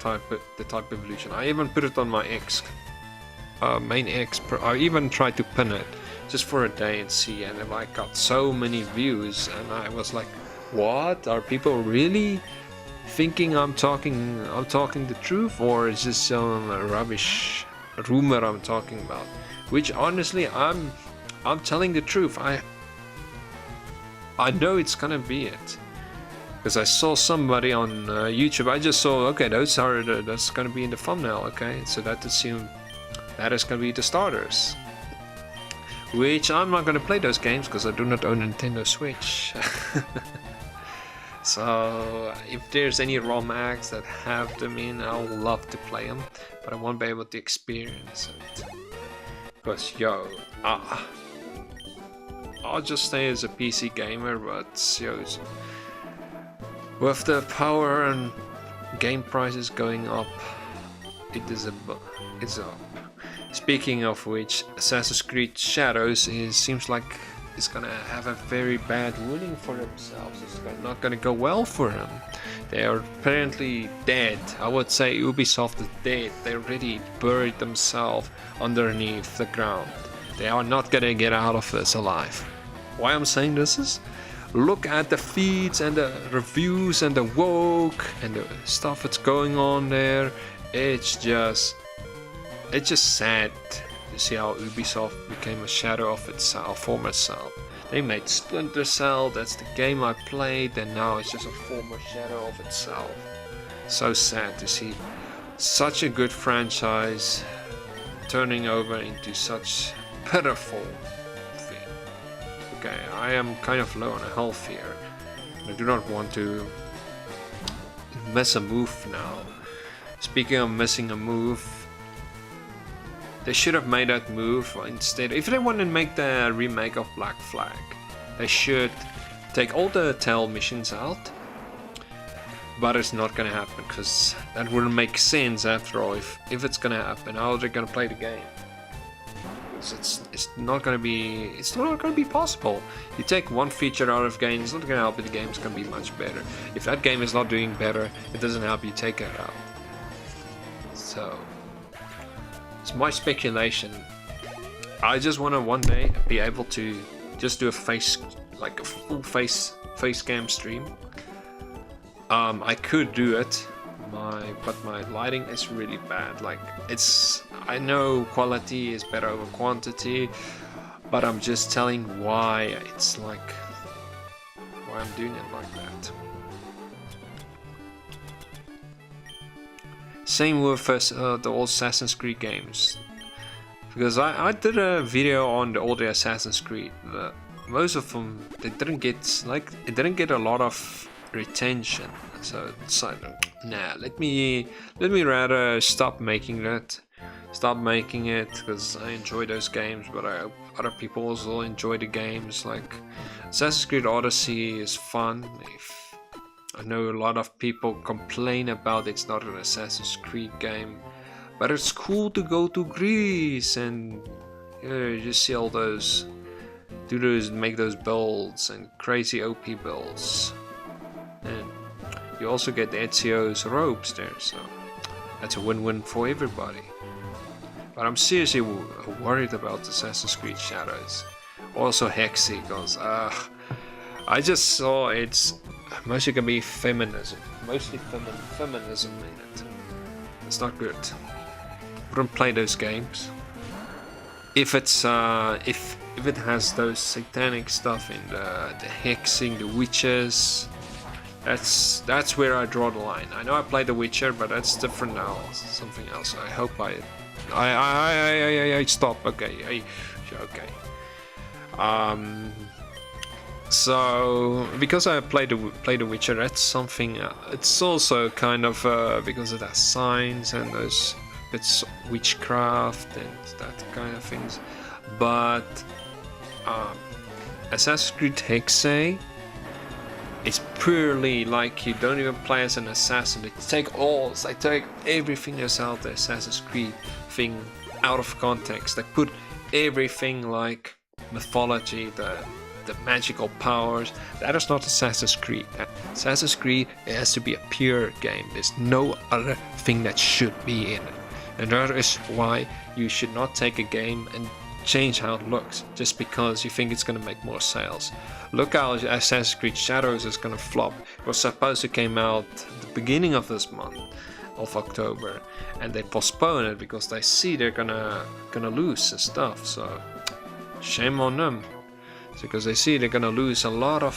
the type evolution. I even put it on my main X. I even tried to pin it just for a day and see, and I got so many views, and I was like, what, are people really thinking I'm talking the truth, or is this some rubbish rumor I'm talking about? Which honestly, I'm telling the truth. I know it's gonna be it, because I saw somebody on YouTube. I just saw, okay, that's gonna be in the thumbnail. Okay, so that assume that is gonna be the starters. Which I'm not gonna play those games because I do not own a Nintendo Switch. So if there's any ROM hacks that have them in, I would love to play them, but I won't be able to experience it. Because yo, I'll just stay as a PC gamer, but yo, with the power and game prices going up, it's up. Speaking of which, Assassin's Creed Shadows seems like it's gonna have a very bad ruling for themselves. It's not gonna go well for them. They are apparently dead. I would say Ubisoft is dead. They already buried themselves underneath the ground. They are not gonna get out of this alive. Why I'm saying this is, look at the feeds and the reviews and the woke and the stuff that's going on there. It's just sad to see how Ubisoft became a shadow of itself, former self. They made Splinter Cell, that's the game I played, and now it's just a former shadow of itself. So sad to see such a good franchise turning over into such pitiful thing. Okay, I am kind of low on health here. I do not want to miss a move now. Speaking of missing a move, they should have made that move instead. If they want to make the remake of Black Flag, they should take all the tail missions out. But it's not gonna happen, because that wouldn't make sense after all. If it's gonna happen, how are they gonna play the game? It's not gonna be possible. You take one feature out of the game, it's not gonna help you. The game's gonna be much better. If that game is not doing better, it doesn't help you take it out. So it's my speculation. I just want to one day be able to just do a full face cam stream. I could do it, but my lighting is really bad. Like, I know quality is better over quantity, but I'm just telling why it's like, why I'm doing it like that. Same with the old Assassin's Creed games, because I did a video on the older Assassin's Creed. Most of them, it didn't get a lot of retention, so it's like, nah, let me rather stop making it, because I enjoy those games, but I hope other people also enjoy the games. Like, Assassin's Creed Odyssey is fun. I know a lot of people complain about it's not an Assassin's Creed game, but it's cool to go to Greece and you just see all those, make those builds and crazy OP builds, and you also get Ezio's robes there, so that's a win-win for everybody. But I'm seriously worried about Assassin's Creed Shadows, also Hexy, because I just saw it's mostly gonna be feminism, feminism in it. It's not good. Wouldn't play those games. If it's if it has those satanic stuff in the hexing, the witches, that's where I draw the line. I know I played The Witcher, but that's different now. Something else. I hope I stop. Okay, okay. So because I played the Witcher, that's something. It's also kind of because it has signs and those bits of witchcraft and that kind of things. But Assassin's Creed Hexe is purely like you don't even play as an assassin. They take everything that's out the Assassin's Creed thing out of context. They put everything like mythology, the magical powers. That is not Assassin's Creed. Assassin's Creed, it has to be a pure game. There's no other thing that should be in it. And that is why you should not take a game and change how it looks just because you think it's going to make more sales. Look how Assassin's Creed Shadows is going to flop. It was supposed to come out at the beginning of this month of October, and they postpone it because they see they're gonna lose and stuff. So shame on them, because they see they're gonna lose a lot of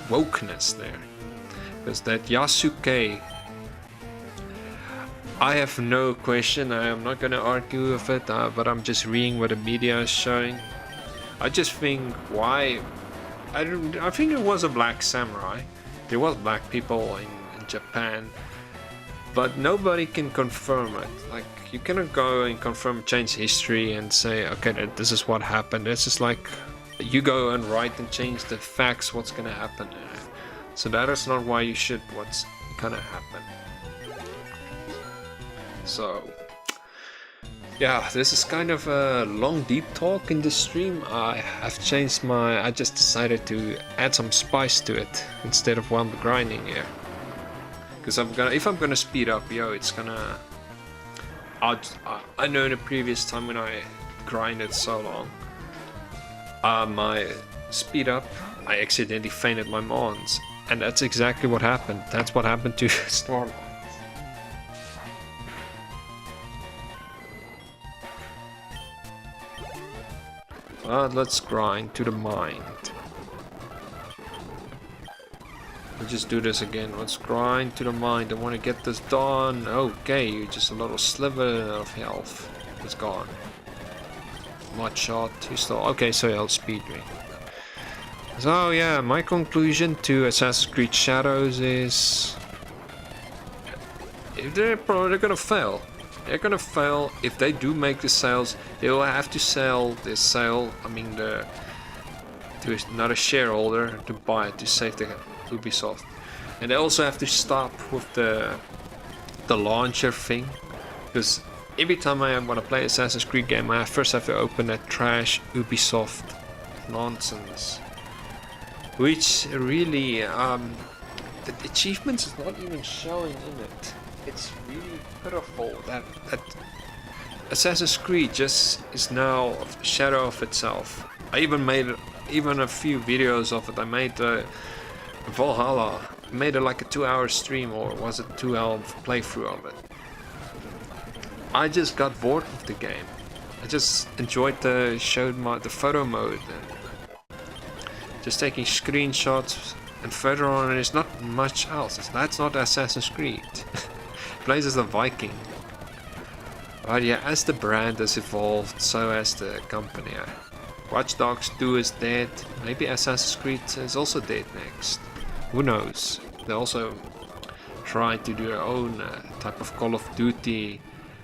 wokeness there. Because that Yasuke, I have no question. I am not gonna argue with it, but I'm just reading what the media is showing. I just think why. I think it was a black samurai. There was black people in Japan, but nobody can confirm it. Like, you cannot go and change history and say, okay, this is what happened. This is like you go and write and change the facts, what's gonna happen. So that is not why you should what's gonna happen. So yeah, this is kind of a long deep talk in this stream. I just decided to add some spice to it instead of one grinding here. Because if I'm gonna speed up, it's gonna. I know in the previous time when I grinded so long, my speed up, I accidentally fainted my mons, and that's exactly what happened. That's what happened to Storm. Let's grind to the mind. We'll just do this again. Let's grind to the mind. I want to get this done. Okay, just a little sliver of health. It's gone. Mud shot. He's still okay. So he'll speed me. So yeah, my conclusion to Assassin's Creed Shadows is they're gonna fail. They're gonna fail. If they do make the sales, they will have to sell this sale. I mean, to another shareholder to buy it to save the Ubisoft, and they also have to stop with the launcher thing, because every time I want to play Assassin's Creed game, I first have to open that trash Ubisoft nonsense, which really the achievements is not even showing in it. It's really pitiful that Assassin's Creed just is now a shadow of itself. I even made a few videos of it. I made Valhalla made it like a 2-hour stream, or was it 2-hour playthrough of it. I just got bored of the game. I just enjoyed the photo mode and just taking screenshots, and further on there's not much else. That's not Assassin's Creed. Plays as a Viking. But yeah, as the brand has evolved, so has the company. Watch Dogs 2 is dead. Maybe Assassin's Creed is also dead next. Who knows? They also try to do their own type of Call of Duty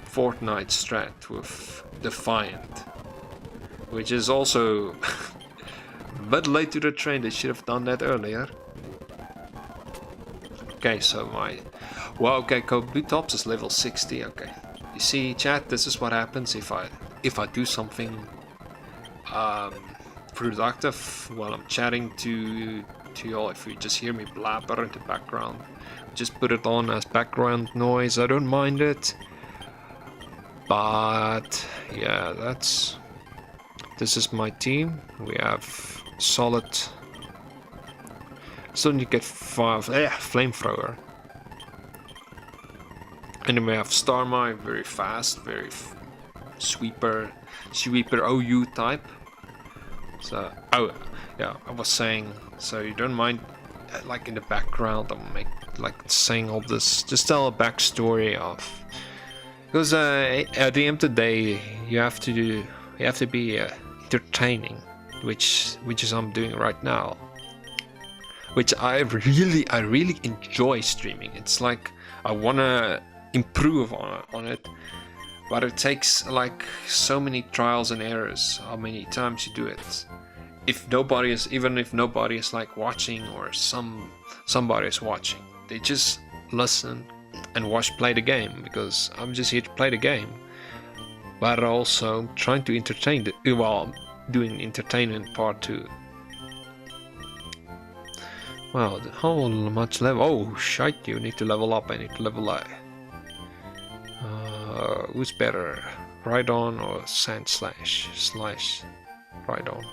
Fortnite strat with Defiant, which is also but late to the train. They should have done that earlier. Okay, so okay, Blue-Tops is level 60. Okay, you see, chat, this is what happens if I do something productive while I'm chatting to y'all. If you just hear me blabber in the background, just put it on as background noise. I don't mind it. But yeah, this is my team. We have solid. Still need to get 5 flamethrower. And then we have Starmie, very fast, very sweeper OU type. So yeah, I was saying, so you don't mind like in the background I'm saying all this, just tell a backstory of. Because at the end of the day, you have to be entertaining, which is I'm doing right now. Which I really enjoy streaming. It's like I wanna improve on it, but it takes like so many trials and errors. How many times you do it? Even if nobody is like watching, or somebody is watching, they just listen and play the game, because I'm just here to play the game, but also trying to entertain while doing entertainment part too. Wow, how much level? Oh shite, you need to level up. I need to level up. Who's better, Rhydon or Sand Slash? Rhydon.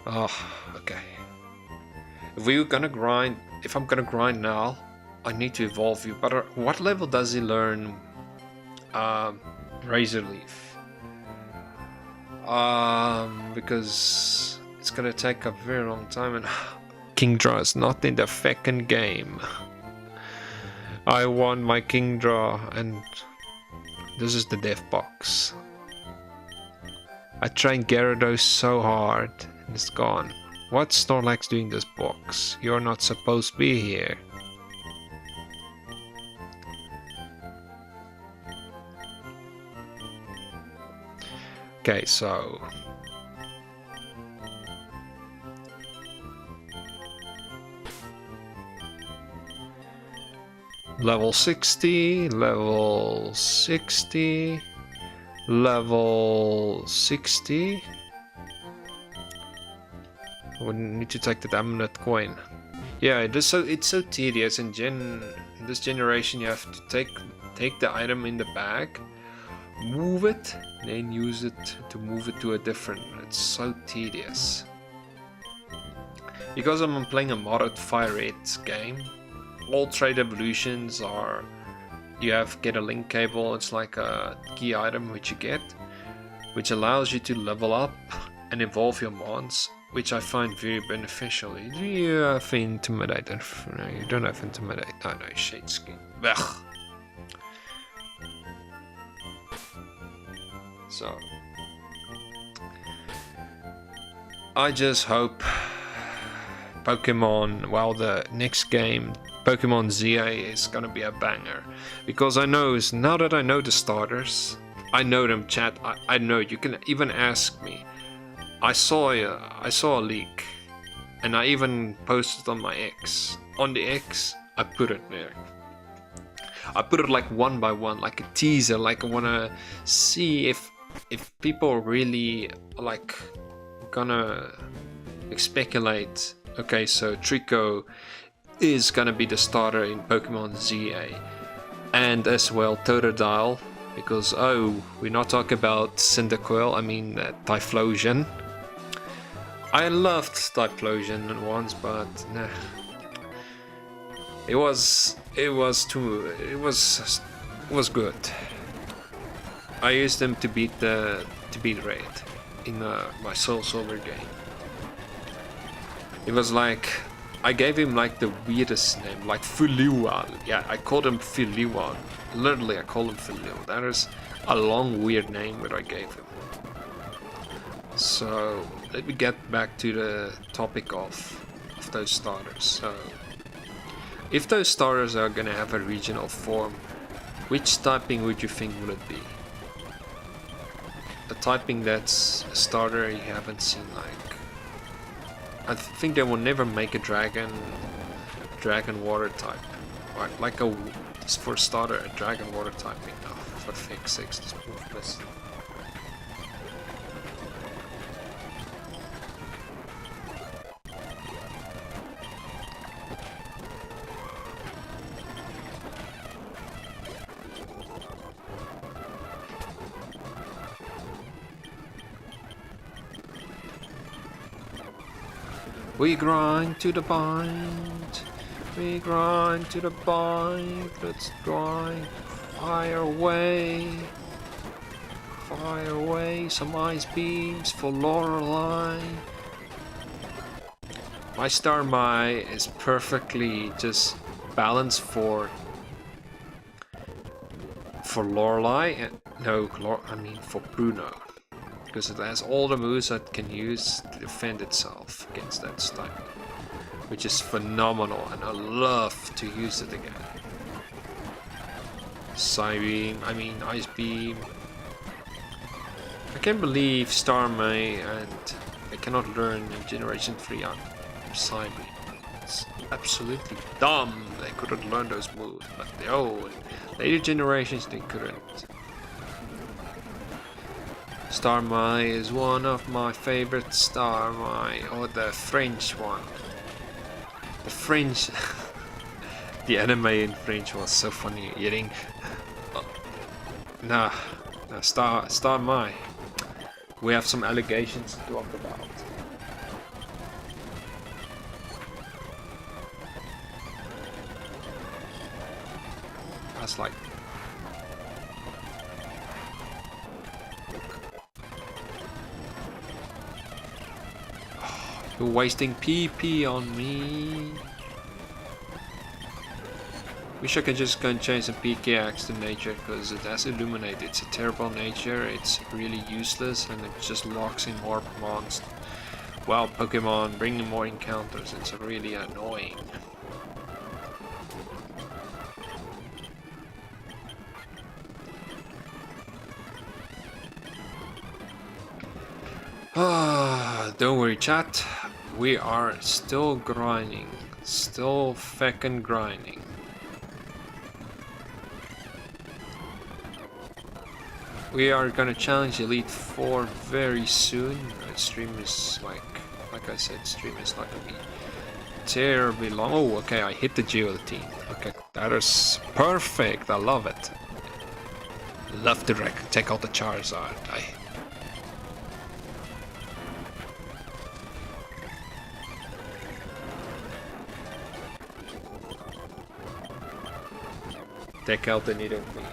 Oh, okay. If I'm gonna grind now, I need to evolve you. But what level does he learn Razor Leaf? Because it's gonna take a very long time, and Kingdra is not in the fucking game. I want my Kingdra, and this is the death box. I trained Gyarados so hard, and it's gone. What's Snorlax doing this box? You're not supposed to be here. Okay, so level 60, level 60, level 60. We need to take the amulet coin. Yeah, it's so tedious in this generation. You have to take the item in the bag, move it, then use it to move it to a different. It's so tedious. Because I'm playing a modded FireRed game, all trade evolutions are get a link cable. It's like a key item which you get, which allows you to level up and evolve your mons, which I find very beneficial. You have Intimidate. No, you don't have Intimidate. No, Shade Skin. Ugh. So I just hope Pokemon, the next game, Pokemon ZA, is gonna be a banger, because now that I know the starters, I know them, chat. I know you can even ask me. I saw a leak, and I even posted on my X. On the X, I put it there. I put it like one by one, like a teaser. Like I wanna see if people really like gonna speculate. Okay, so Trico is gonna be the starter in Pokemon ZA, and as well Totodile Because, oh, we're not talking about Cyndaquil, I mean Typhlosion. I loved Typhlosion once, but nah. It was good. I used them to beat Raid in my Soul Silver game. It was like I gave him like the weirdest name, like Filiwan. Yeah, I called him Filiwan. Literally, I called him Filiwan. That is a long, weird name that I gave him. So let me get back to the topic of those starters. So, if those starters are gonna have a regional form, which typing would you think would it be? A typing that's a starter you haven't seen, like, I think they will never make a dragon water type. Right, like for a starter, a dragon water typing. Oh, for fake sakes, just move this. We grind to the bind, we grind to the bind, let's grind, fire away, some ice beams for Lorelei. My Starmie is perfectly just balanced for Lorelei, and no, I mean for Bruno. Because it has all the moves that it can use to defend itself against that type, which is phenomenal, and I love to use it again. Psybeam, I mean Ice Beam. I can't believe Starmie and they cannot learn in Generation 3 on Psybeam. It's absolutely dumb. They couldn't learn those moves, but in later generations they couldn't. Starmie is one of my favorite Starmie, or the French one. The French, the anime in French was so funny. Eating, Starmie. We have some allegations to talk about. That's like. You're wasting PP on me. Wish I could just go and change the PKX to nature, because it has Illuminate. It's a terrible nature, it's really useless, and it just locks in more monsters. Well, Pokemon bringing more encounters, it's really annoying. Don't worry, chat. We are still grinding. Still feckin' grinding. We are gonna challenge Elite 4 very soon. Stream is like I said, stream is not gonna be terribly long. Oh, okay, I hit the Jolteon. Okay, that is perfect. I love it. Love to take out the Charizard. Take out the Nidoking.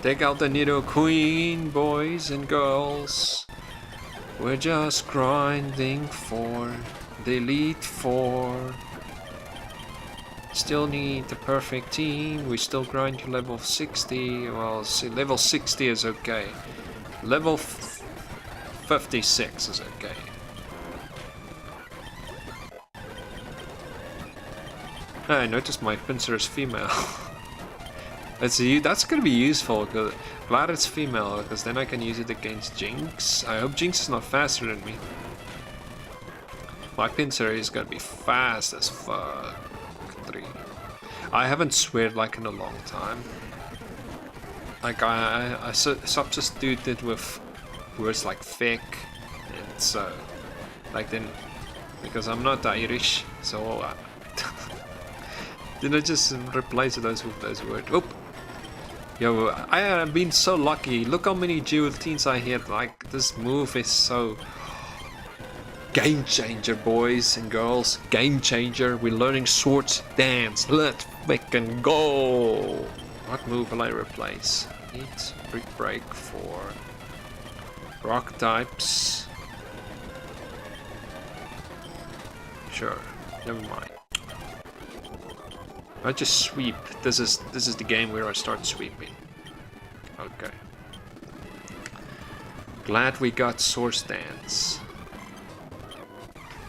Take out the Nidoking, boys and girls. We're just grinding for the Elite 4. Still need the perfect team. We still grind to level 60. Well, see, level 60 is okay. Level 56 is okay. I noticed my pincer is female. That's gonna be useful. Glad it's female, because then I can use it against Jinx. I hope Jinx is not faster than me. My pincer is gonna be fast as fuck. 3. I haven't sweared like in a long time. Like I substituted with words like thick and so. Like then, because I'm not Irish, so. Did I just replace those with those words? Oop! Yo, I have been so lucky. Look how many Jolteons I hit. Like, this move is so... Game changer, boys and girls. Game changer. We're learning Swords Dance. Let's fucking go. What move will I replace? Need Brick Break for rock types. Sure, never mind. I just sweep. This is the game where I start sweeping. Okay. Glad we got Swords Dance.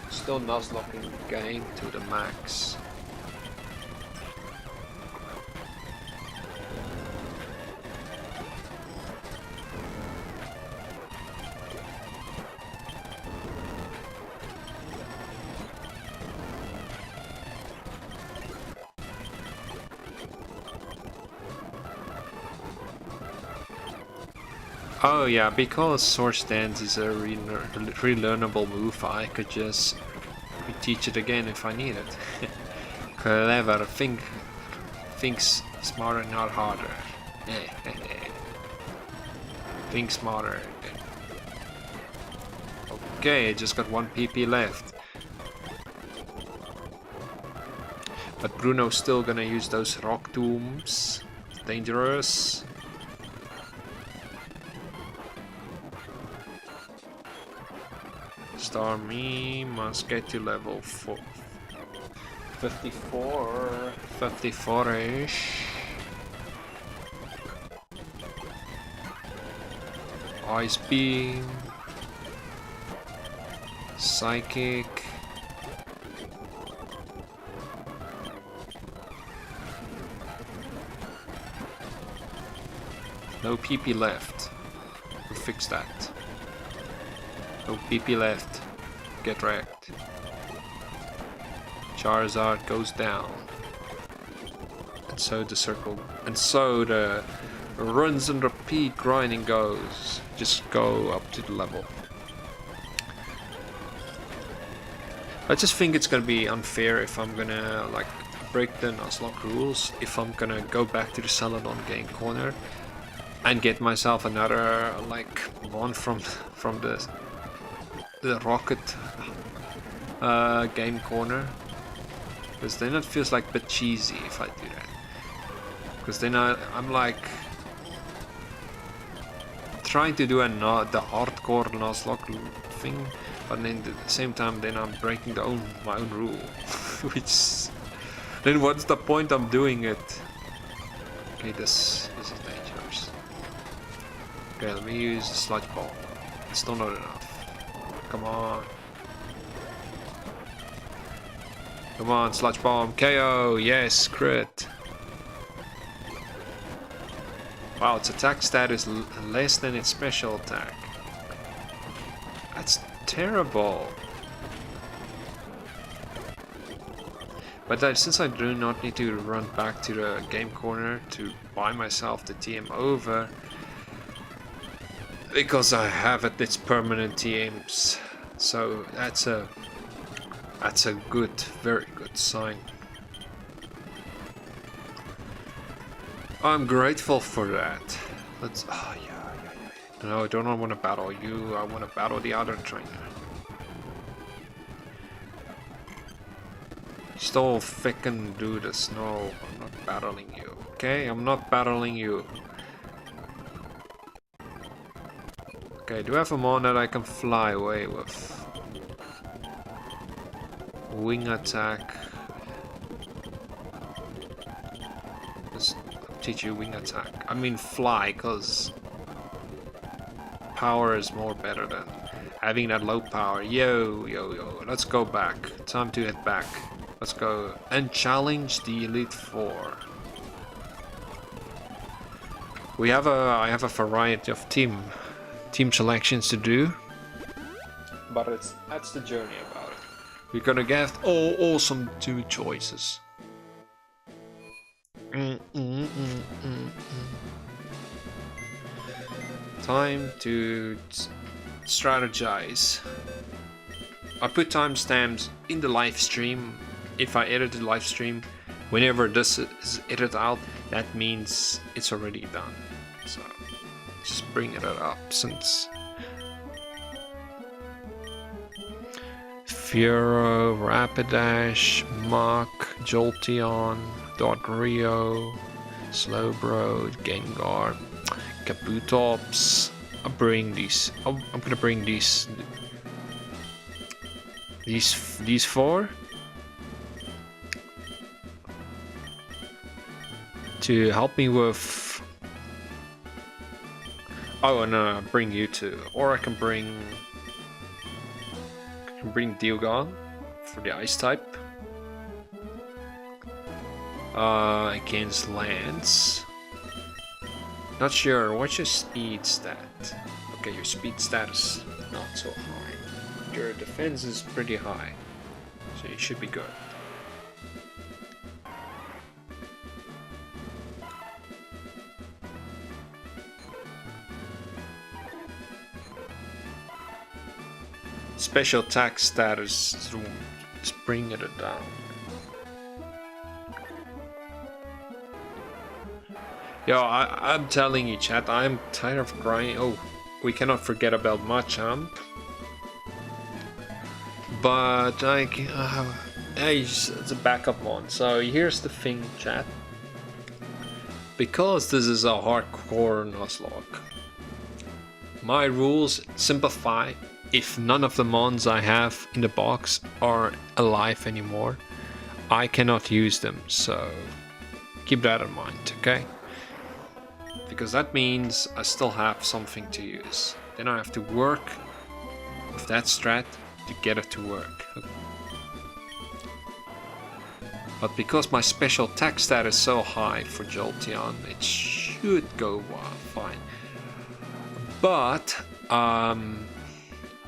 Still Nuzlocking the game to the max. Oh yeah, because Swords Dance is a relearnable move, I could just reteach it again if I need it. Clever, thinks smarter, not harder. Think smarter. Okay, I just got 1 PP left. But Bruno's still gonna use those rock tombs. Dangerous. Starmie must get to level 54-ish. Ice Beam. Psychic. No PP left. We'll fix that. No PP left. Get wrecked. Charizard goes down. And so the circle. And so the runs and repeat grinding goes. Just go up to the level. I just think it's gonna be unfair if I'm gonna like break the Nuzlocke rules. If I'm gonna go back to the Celadon game corner and get myself another like one from the rocket game corner, because then it feels like a bit cheesy if I do that, because then I'm like trying to do the hardcore Nuzlocke thing, but then at the same time then I'm breaking my own rule. Which then what's the point I'm doing it? Okay, this is dangerous. Okay, let me use the sludge ball. It's still not enough. Come on. Come on, Sludge Bomb. KO. Yes, crit. Wow, its attack stat is less than its special attack. That's terrible. But since I do not need to run back to the game corner to buy myself the TM over, because I have its permanent TMs, so that's a good, very good sign. I'm grateful for that. Let's. Oh yeah. No, I don't want to battle you. I want to battle the other trainer. Still frickin' do this. No, I'm not battling you. Okay, I'm not battling you. Okay, do I have a mon that I can fly away with? Wing attack. Let's teach you wing attack. I mean fly, cause power is more better than having that low power. Yo, let's go back. Time to head back. Let's go and challenge the Elite Four. I have a variety of team selections to do, but that's the journey about it. We're gonna get awesome 2 choices. Time to strategize. I put timestamps in the live stream. If I edit the live stream, whenever this is edited out, that means it's already done. So just bring it up since Furo, Rapidash, Mach, Jolteon, Dodrio, Slowbro, Gengar, Kabutops. I'm gonna bring these four to help me with. Oh no, bring you two, or I can bring Diogon for the ice type against Lance. Not sure, what's your speed stat? Okay, your speed stat is not so high. Your defense is pretty high, so you should be good. Special attack status is bringing it down. Yo, I'm telling you, chat, I'm tired of grinding. Oh, we cannot forget about Machamp. But it's a backup one. So here's the thing, chat. Because this is a hardcore Nuzlocke, my rules simplify. If none of the mons I have in the box are alive anymore, I cannot use them. So keep that in mind, okay? Because that means I still have something to use. Then I have to work with that strat to get it to work. But because my special attack stat is so high for Jolteon, it should go fine. But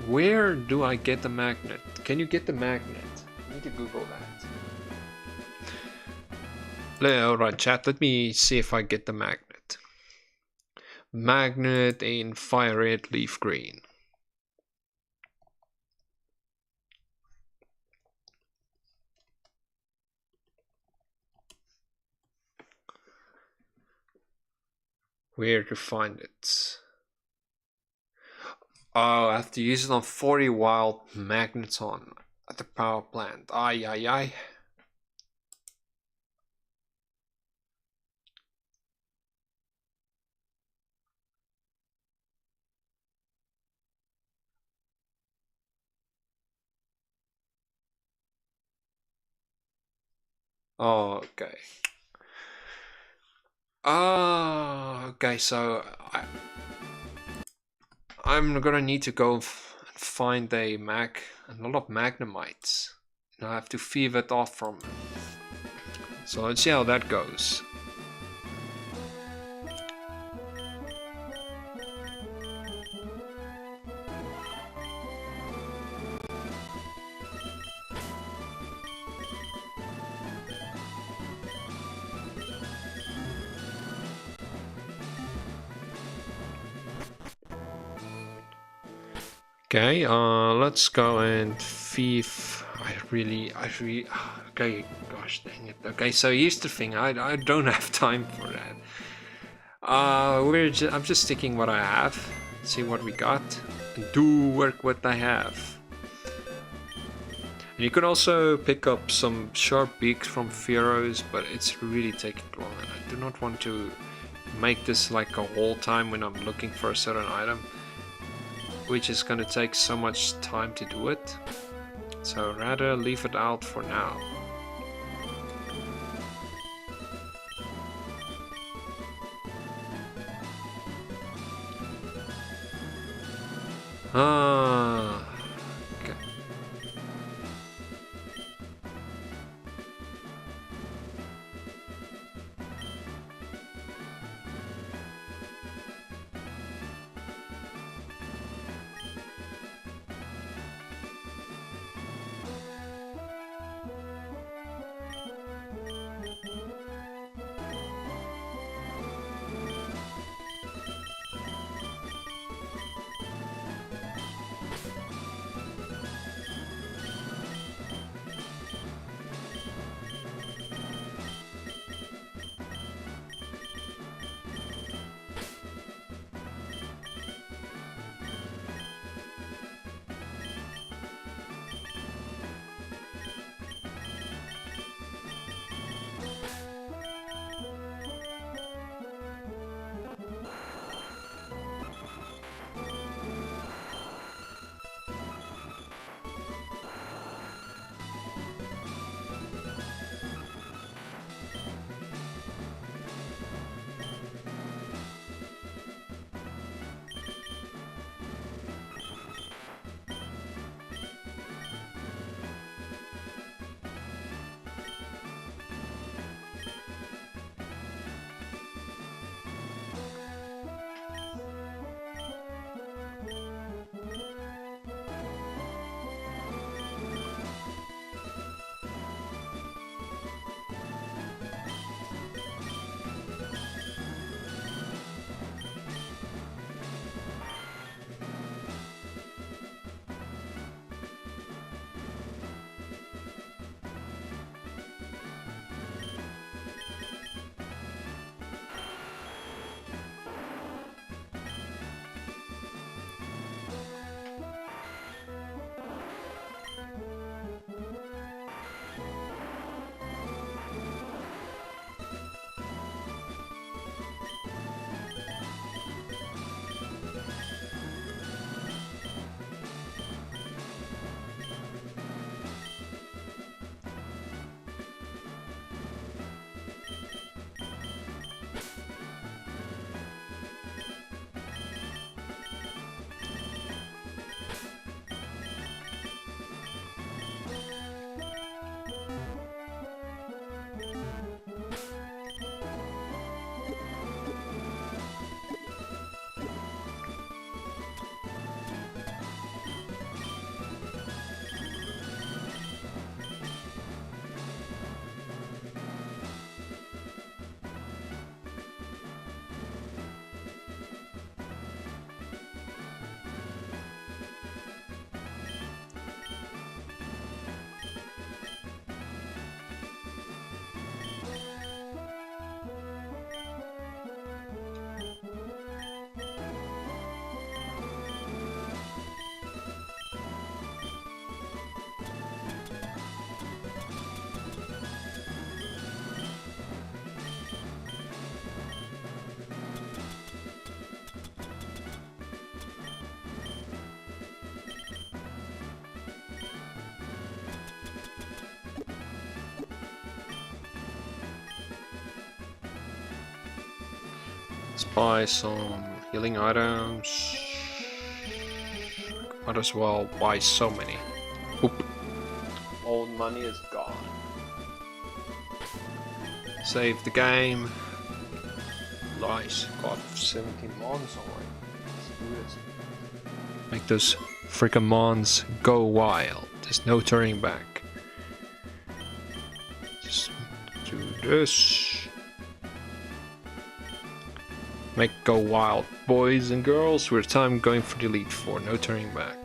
where do I get the magnet? Can you get the magnet? I need to Google that. Alright, chat, let me see if I get the magnet. Magnet in FireRed Leaf Green. Where to find it? Oh, I have to use it on 40 wild magnets at the power plant. Ay. Oh, okay. Okay, so I'm gonna need to go find a lot of Magnemites. And I have to thieve it off from it. So let's see how that goes. Okay, let's go and thief. I really, okay, gosh dang it. Okay, so here's the thing, I don't have time for that. I'm just sticking what I have, see what we got, and do work what I have. And you can also pick up some sharp beaks from Fearos, but it's really taking long, and I do not want to make this like a whole time when I'm looking for a certain item, which is gonna take so much time to do it. So rather leave it out for now. Okay. Let's buy some healing items. Might as well buy so many. Oop. All money is gone. Save the game. Nice. Got 17 mons already. Let's do this. Make those freaking mons go wild. There's no turning back. Just do this. Make go wild, boys and girls. We're time going for the Elite Four. No turning back.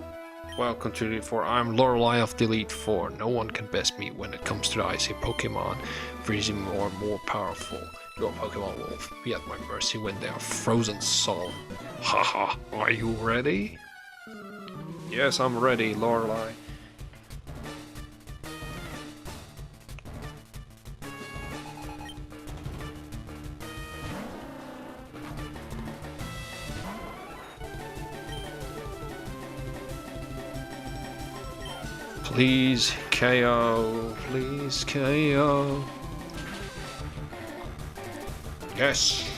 Welcome to the Elite Four. I'm Lorelei of the Elite Four. No one can best me when it comes to the icy Pokemon. Freezing more powerful. Your Pokemon will be at my mercy when they are frozen solid. Haha, are you ready? Yes, I'm ready, Lorelei. Please KO, please KO. Yes!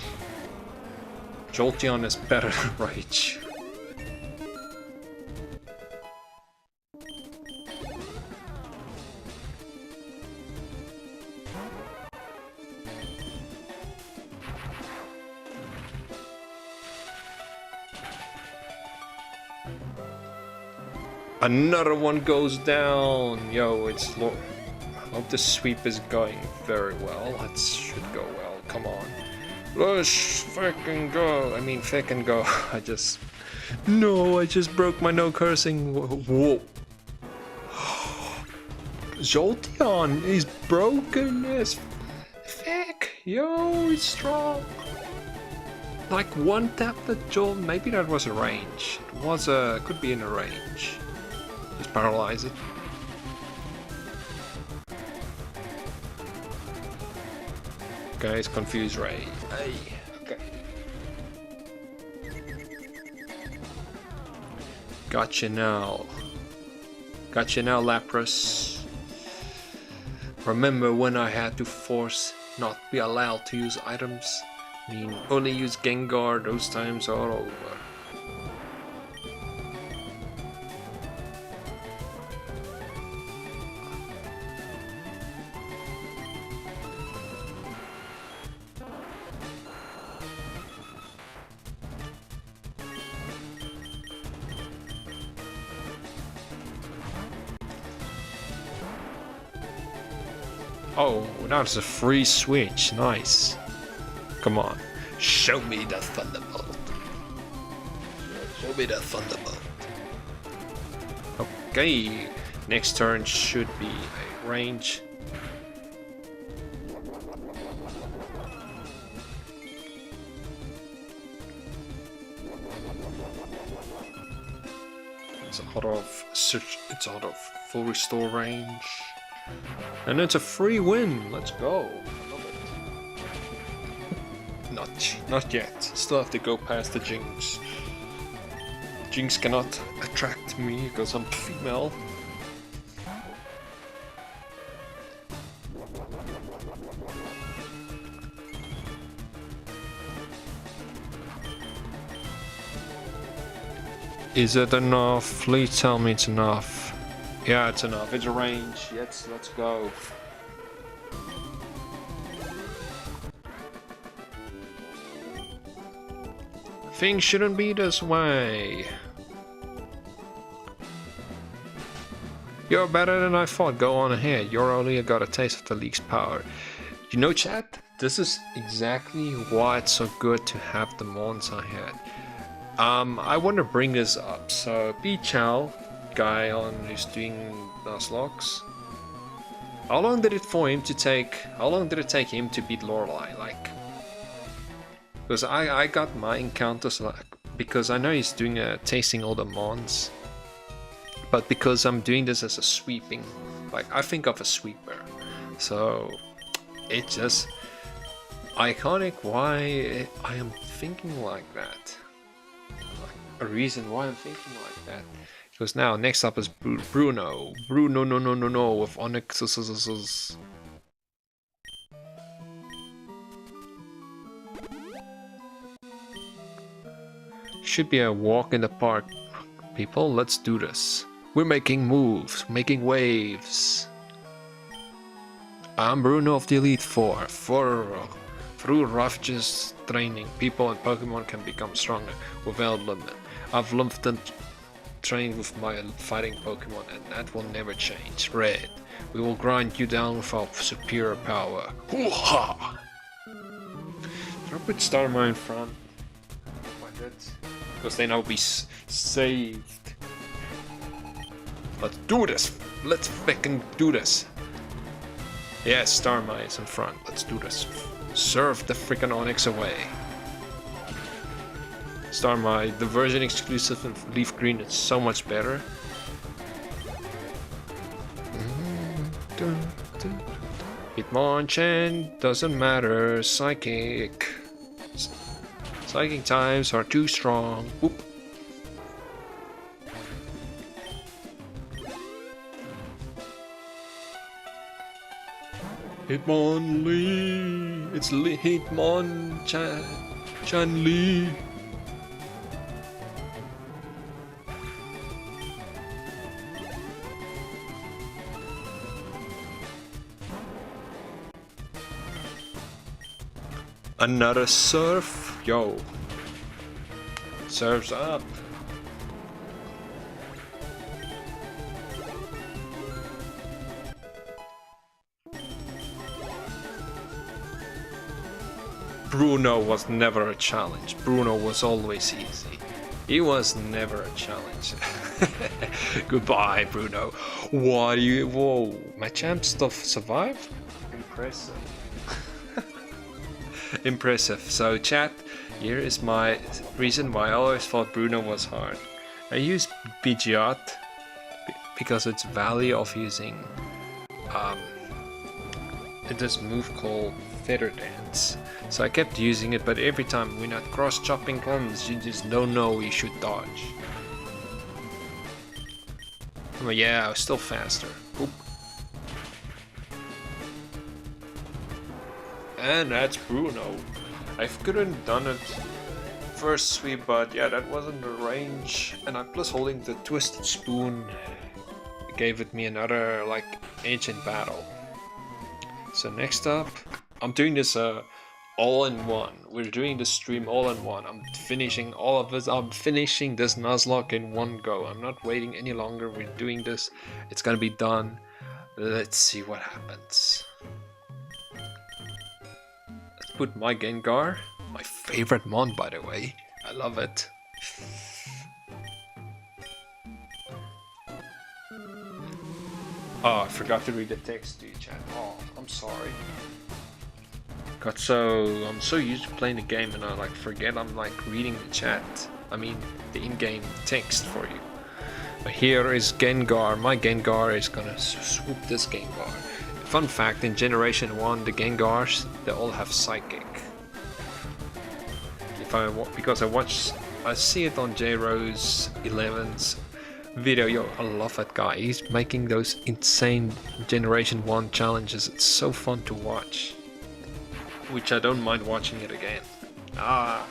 Jolteon is better than Rage. Another one goes down! Yo, it's low. I hope the sweep is going very well. It should go well, come on. Let's fucking go! I mean, fucking go. I just broke my no cursing. Whoa. Jolteon is broken as fuck! Yo, it's strong! Like one tap that Jolt, maybe that was a range. It was a, could be in a range. Just paralyze it. Guys, confuse Ray. Hey, okay. Gotcha now. Gotcha now, Lapras. Remember when I had to force not be allowed to use items? I mean, only use Gengar, those times are over. Oh, that's a free switch, nice. Come on, show me the Thunderbolt. Show me the Thunderbolt. Okay, next turn should be a range. It's out of full restore range. And it's a free win. Let's go. I love it. Not yet. Still have to go past the Jinx. Jinx cannot attract me because I'm female. Is it enough? Please tell me it's enough. Yeah, it's enough. It's a range. Yes, let's go. Things shouldn't be this way. You're better than I thought. Go on ahead. You're only got a taste of the league's power. You know, chat? This is exactly why it's so good to have the mons I had. I want to bring this up. So, Chow, guy on who's doing Nuzlocke. How long did it take him to beat Lorelei? Like, because I got my encounters, like, because I know he's doing tasting all the mons, but because I'm doing this as a sweeping, like, I think of a sweeper, so it's just iconic why I am thinking like that, like a reason why I'm thinking like that. Because now, next up is Bruno. No, with Onyx. should be a walk in the park, people. Let's do this. We're making moves, making waves. I'm Bruno of the Elite Four. Through rough training, people and Pokemon can become stronger without limit. I've limited trained with my fighting Pokemon, and that will never change. Red, we will grind you down with our superior power. Hoo-ha! I'll put Starmie in front. Like that. Because then I'll be saved. Let's do this! Let's frickin' do this! Yes, Starmie is in front. Let's do this. Serve the frickin' Onyx away. Starmie, the version exclusive in Leaf Green is so much better. Hitmonchan doesn't matter. Psychic. Psychic times are too strong. Oop. Hitmonlee. It's Hitmonchan Lee. Another surf, yo. Surf's up. Bruno was never a challenge. Bruno was always easy. He was never a challenge. Goodbye, Bruno. Why do you? Whoa, my champ stuff survived? Impressive. Impressive. So chat, here is my reason why I always thought Bruno was hard. I use Pidgeot because it's value of using this move called Feather Dance. So I kept using it, but every time when that cross chopping comes, you just don't know you should dodge. Oh yeah, I was still faster. Oop. And that's Bruno. I couldn't done it first sweep, but yeah, that wasn't the range. And I plus holding the Twisted Spoon gave it me another like ancient battle. So next up, I'm doing this all in one. We're doing the stream all in one. I'm finishing all of this. I'm finishing this Nuzlocke in one go. I'm not waiting any longer. We're doing this. It's gonna be done. Let's see what happens. Put my Gengar, my favorite mon by the way, I love it. Oh, I forgot to read the text to you, chat. Oh, I'm sorry. I'm so used to playing the game and I like forget I'm like reading the chat. I mean the in-game text for you. But here is Gengar. My Gengar is gonna swoop this Gengar. Fun fact, in Generation 1, the Gengars, they all have Psychic. Because I see it on J-Rose 11's video. Yo, I love that guy. He's making those insane Generation 1 challenges. It's so fun to watch. Which I don't mind watching it again. Ah!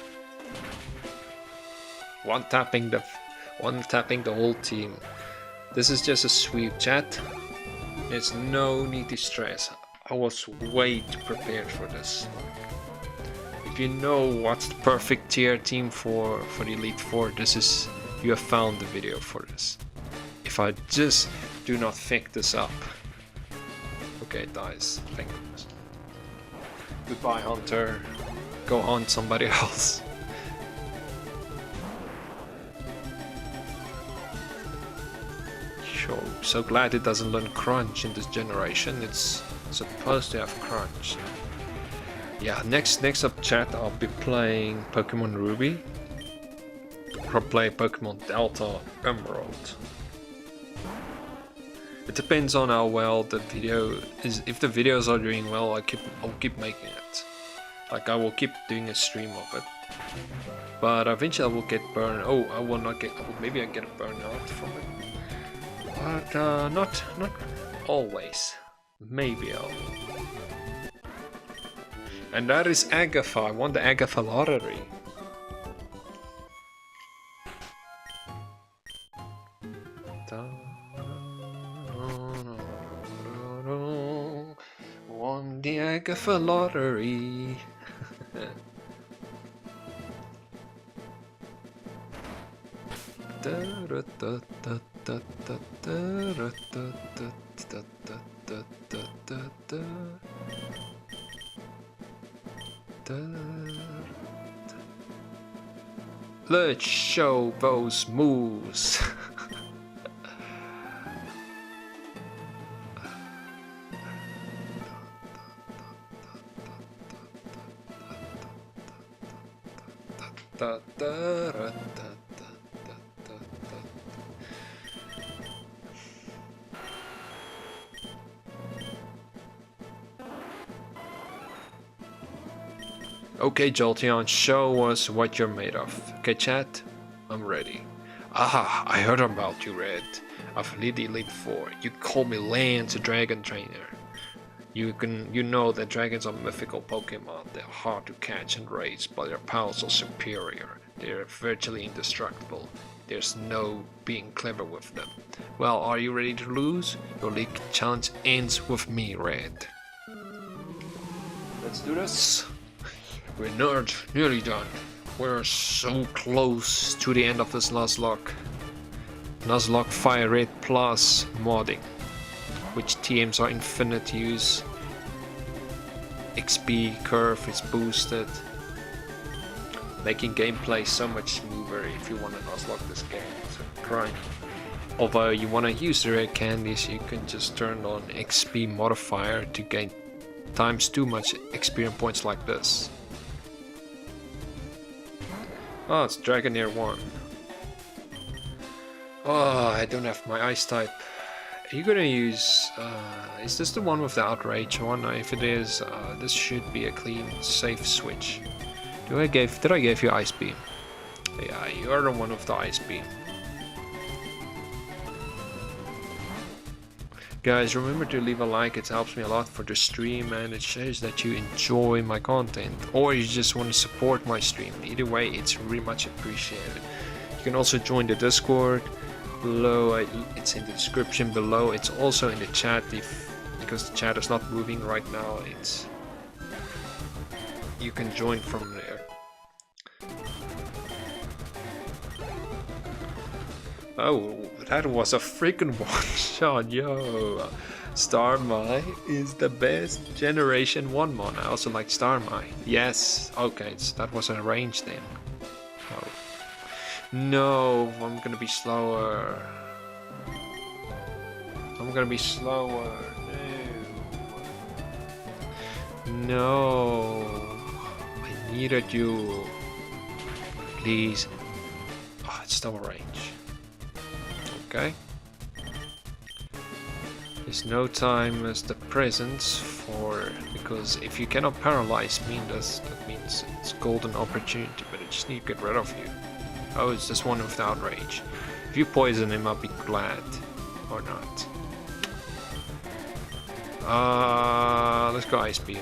One tapping the whole team. This is just a sweep, chat. There's no need to stress. I was way too prepared for this. If you know what's the perfect tier team for the Elite Four, you have found the video for this. If I just do not fuck this up. Okay, it dies. Thank goodness. Goodbye, Hunter. Go hunt somebody else. So glad it doesn't learn Crunch in this generation. It's supposed to have Crunch. Yeah, next up chat, I'll be playing Pokemon Ruby. I'll play Pokemon Delta Emerald. It depends on how well the video is. If the videos are doing well, I'll keep making it. Like I will keep doing a stream of it. But eventually I will get burned. Oh, I will not get. Maybe I get a burnout from it. But not always. Maybe I'll. And that is Agatha. I won the Agatha Lottery. the Agatha Lottery. Let's show those moves. Okay, Jolteon, show us what you're made of. Okay, chat? I'm ready. Aha, I heard about you, Red. I've led Elite Four. You call me Lance, a dragon trainer. You know that dragons are mythical Pokemon. They're hard to catch and raise, but their powers are superior. They're virtually indestructible. There's no being clever with them. Well, are you ready to lose? Your league challenge ends with me, Red. Let's do this. We're nearly done. We're so close to the end of this Nuzlocke. Nuzlocke FireRed Plus modding, which TMs are infinite use. XP curve is boosted, making gameplay so much smoother if you want to Nuzlocke this game. It's a grind. Although you want to use the rare candies, you can just turn on XP modifier to gain times too much experience points like this. Oh, it's Dragonair 1. Oh, I don't have my ice type. Are you gonna use... is this the one with the outrage one? If it is, this should be a clean, safe switch. Did I give you Ice Beam? Yeah, you are the one with the Ice Beam. Guys, remember to leave a like, it helps me a lot for the stream and it shows that you enjoy my content. Or you just want to support my stream. Either way, it's really much appreciated. You can also join the Discord below, it's in the description below. It's also in the chat because the chat is not moving right now. You can join from there. Oh, that was a freaking one-shot, yo! Starmie is the best Generation 1 mon. I also like Starmie. Yes, okay, that was a range then. Oh. No, I'm gonna be slower. I'm gonna be slower. No. I needed you. Please. Oh, it's still a range. Okay. There's no time as the presence for, because if you cannot paralyze me, that means it's golden opportunity, but I just need to get rid of you. Oh, it's this one with the outrage. If you poison him, I'll be glad. Or not. Let's go Ice Beam.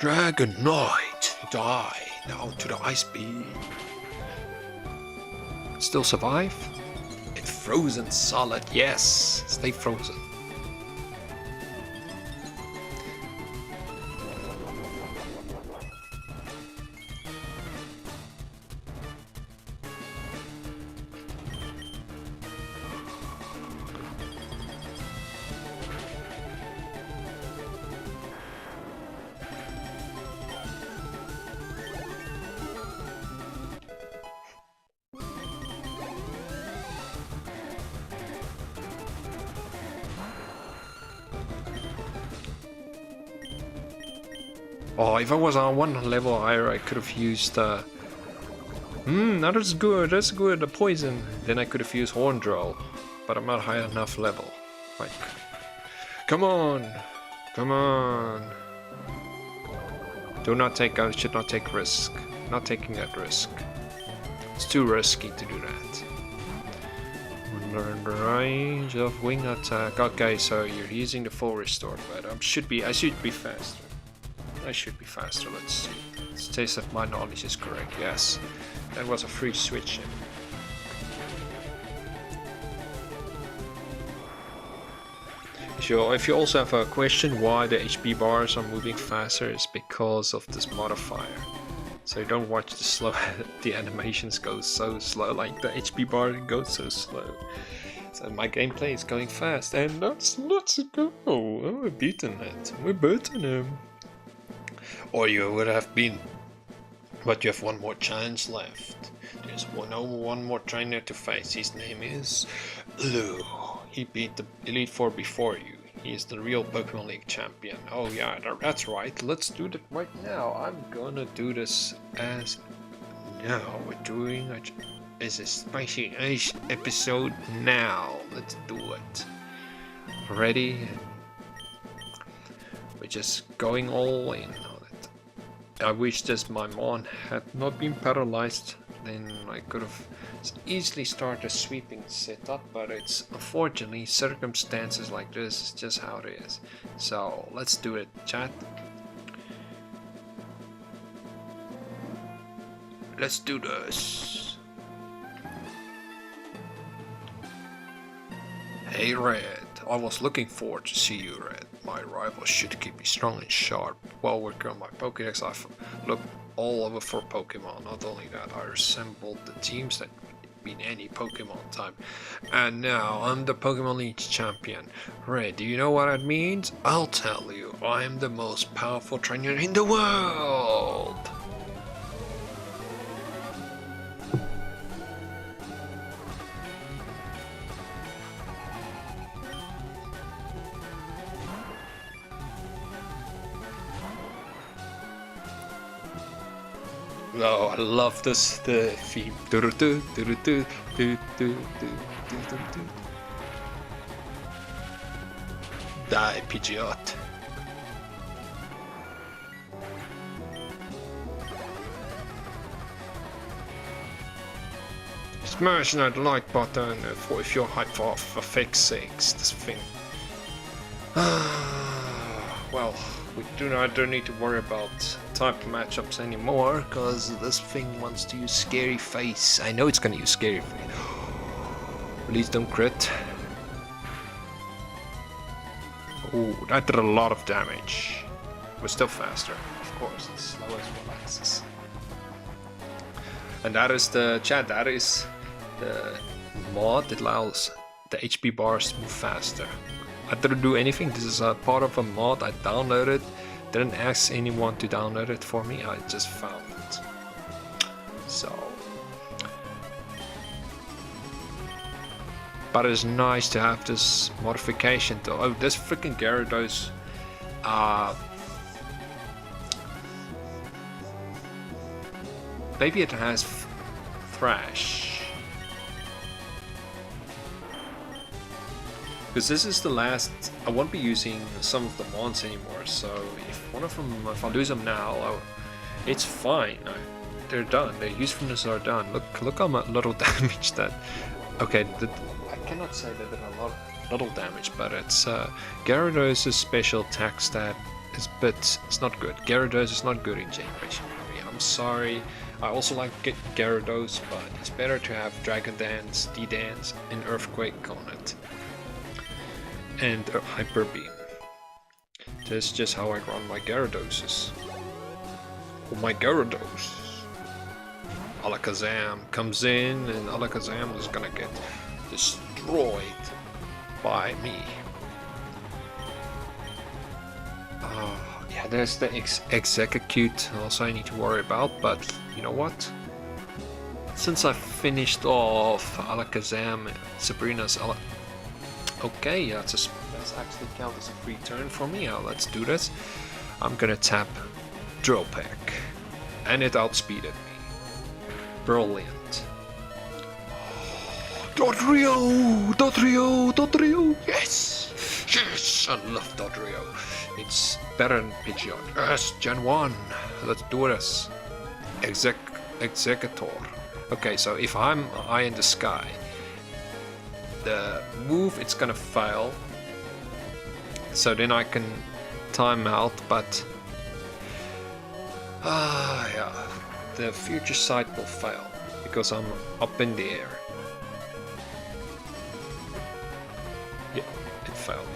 Dragon Knight, die now to the Ice Beam. Still survive? It's frozen solid, yes, stay frozen. Oh, if I was on one level higher, I could have used that is good, that's good, the poison. Then I could have used Horn Drill, but I'm not high enough level. Like, come on, come on. Do not take, I should not take risk. Not taking that risk. It's too risky to do that. Learn the range of wing attack. Okay, so you're using the full restore, but I should be faster. I should be faster, let's see. Let's test if my knowledge is correct. Yes, that was a free switch in. So if you also have a question why the HP bars are moving faster, it's because of this modifier. So you don't watch the slow, the animations go so slow, like the HP bar goes so slow. So my gameplay is going fast, and let's go. Oh, we're beating it. We're beating him. Or you would have been, but you have one more chance left. There's one more trainer to face. His name is Lou. He beat the Elite Four before you. He is the real Pokemon League champion. Oh yeah, that's right. Let's do that right now. I'm gonna do this as now. We're doing a spicy ice episode now. Let's do it. Ready? We're just going all in on it. I wish this my mon had not been paralyzed. Then I could have easily started a sweeping setup, but it's unfortunately circumstances like this is just how it is. So let's do it, chat. Let's do this. Hey Red, I was looking forward to see you, Red. My rivals should keep me strong and sharp. While working on my Pokédex, I've looked all over for Pokemon. Not only that, I assembled the teams that beat any Pokemon type. And now I'm the Pokemon League champion. Red, do you know what that means? I'll tell you. I am the most powerful trainer in the world. Oh, I love this, the theme. Die, Pidgeot. Smash that like button if you're hyped for fake sakes, this thing. Well, we don't need to worry about type matchups anymore, because this thing wants to use Scary Face. I know it's gonna use Scary Face. Please don't crit. Oh, that did a lot of damage. We're still faster, of course. It's slow as relaxes. And that is the chat. That is the mod that allows the HP bars to move faster. I didn't do anything. This is a part of a mod I downloaded. Didn't ask anyone to download it for me. I just found it. So, but it's nice to have this modification. To oh, this freaking Gyarados. Maybe it has Thrash. Because this is the last, I won't be using some of the mons anymore, so if I lose them now, it's fine. They're done, their usefulness are done. Look how much little damage that, okay, I cannot say that they're a lot little damage, but it's Gyarados' special attack stat is it's not good. Gyarados is not good in Generation 3, I'm sorry. I also like Gyarados, but it's better to have Dragon Dance, D-Dance, and Earthquake on it. And Hyper Beam. That's just how I run my Gyaradoses. Oh, my Gyarados. Alakazam comes in, and Alakazam is gonna get destroyed by me. Yeah, there's the Execute also I need to worry about, but you know what? Since I finished off Alakazam, Sabrina's okay, that's actually count as a free turn for me. Let's do this. I'm gonna tap Drill Peck, and it outspeeded me. Brilliant. Dodrio! Dodrio! Dodrio! Yes! Yes! I love Dodrio. It's better than Pidgeot. Yes! Gen 1! Let's do this. Executor. Okay, so if I'm eye in the sky, the move it's gonna fail, so then I can time out, but Ah, yeah. The future sight will fail because I'm up in the air. Yeah, it failed.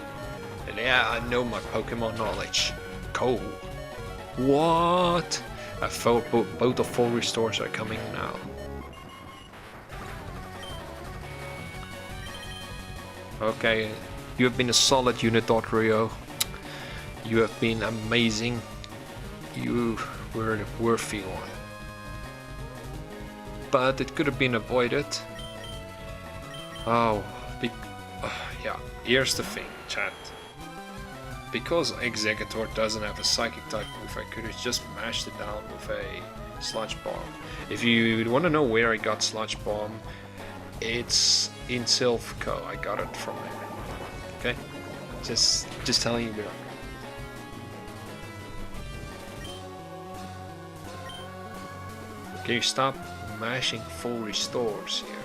And yeah, I know my Pokemon knowledge. Cool. What? I felt both the full restores are coming now. Okay, you have been a solid unit, Dodrio. You have been amazing. You were a worthy one. But it could have been avoided. Oh, yeah, here's the thing, chat. Because Executor doesn't have a Psychic type move, I could have just mashed it down with a Sludge Bomb. If you want to know where I got Sludge Bomb, it's in Silphco. I got it from him. Okay? Just telling you where. Can you stop mashing full restores here?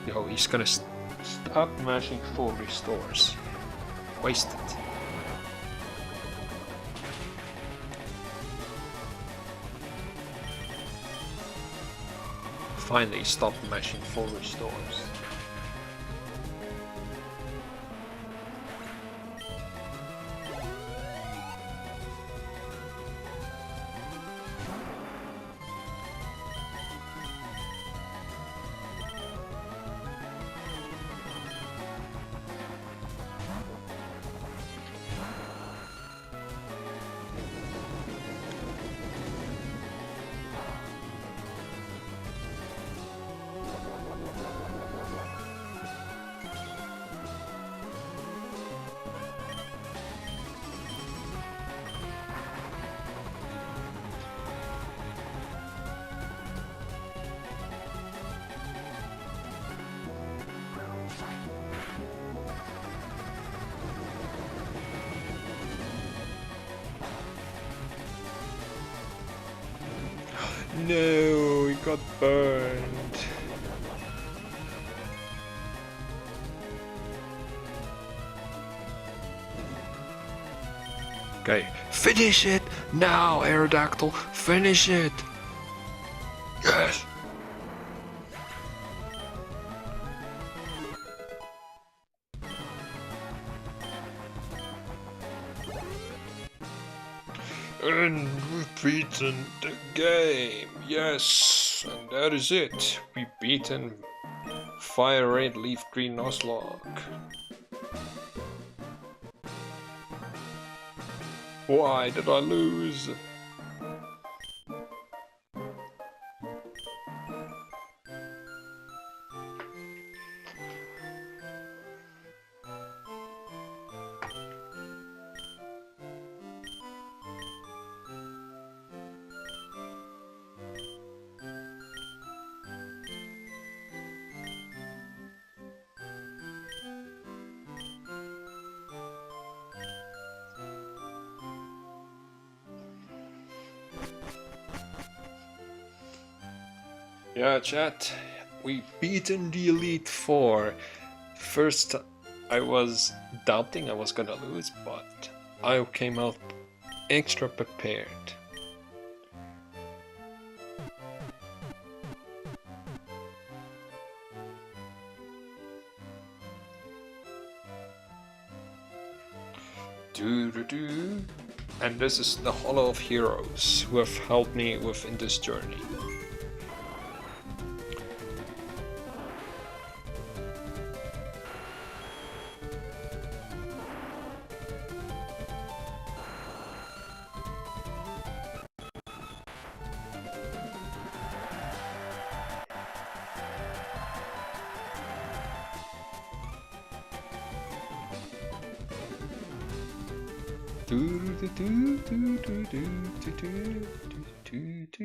Yo, he's gonna stop mashing full restores. Wasted. Finally, stop mashing full restores. No, he got burned. Okay, finish it now, Aerodactyl. Finish it. Yes. And we've beaten the game. Yes, and that is it. We've beaten FireRed Leaf Green Nuzlocke. Why did I lose? Yeah, chat, we beaten the Elite Four. First, I was doubting I was gonna lose, but I came out extra prepared. And this is the Hollow of Heroes who have helped me within this journey.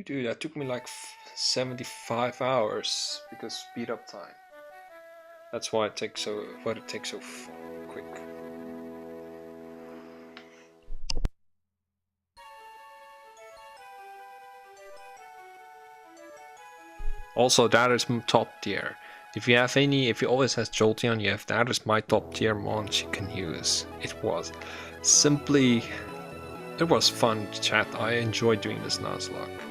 That took me like 75 hours because speed up time. That's why it takes so quick. Also, that is top tier. If you have any, if you always has Jolteon, you have that is my top tier mons you can use. It was simply, it was fun chat. I enjoyed doing this Nuzlocke.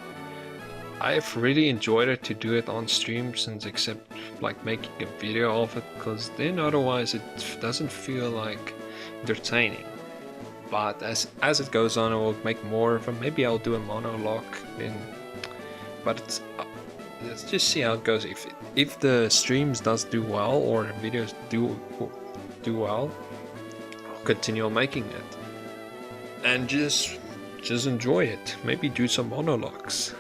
I've really enjoyed it to do it on stream, since except like making a video of it, because then otherwise it doesn't feel like entertaining. But as it goes on, I will make more of them. Maybe I'll do a monologue then. But it's, let's just see how it goes. If the streams does do well, or the videos do well, I'll continue on making it. And just enjoy it. Maybe do some monologues.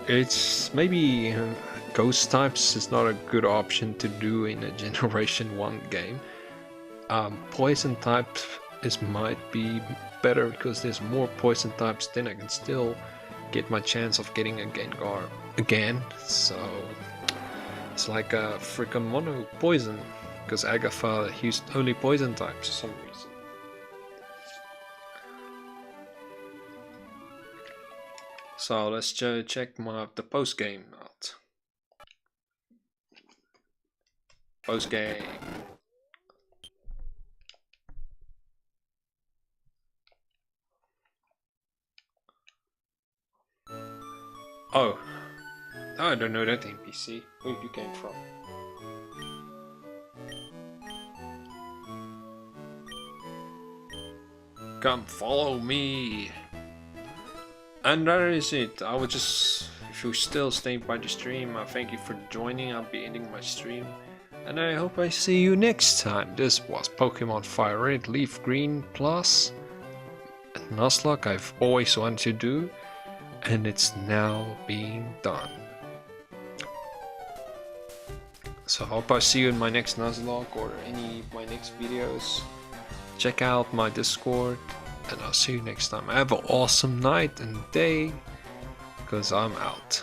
It's maybe ghost types is not a good option to do in a Generation 1 game. Poison types might be better because there's more poison types, then I can still get my chance of getting a Gengar again. So it's like a freaking mono poison, because Agatha used only poison types for some reason. So let's check the post game out. Post game. Oh, I don't know that NPC. Where you came from? Come follow me. And that is it. I would just, if you're still staying by the stream, I thank you for joining. I'll be ending my stream, and I hope I see you next time. This was Pokemon FireRed Leaf Green Plus, a Nuzlocke I've always wanted to do, and it's now being done. So I hope I see you in my next Nuzlocke or any of my next videos. Check out my Discord, and I'll see you next time. Have an awesome night and day, because I'm out.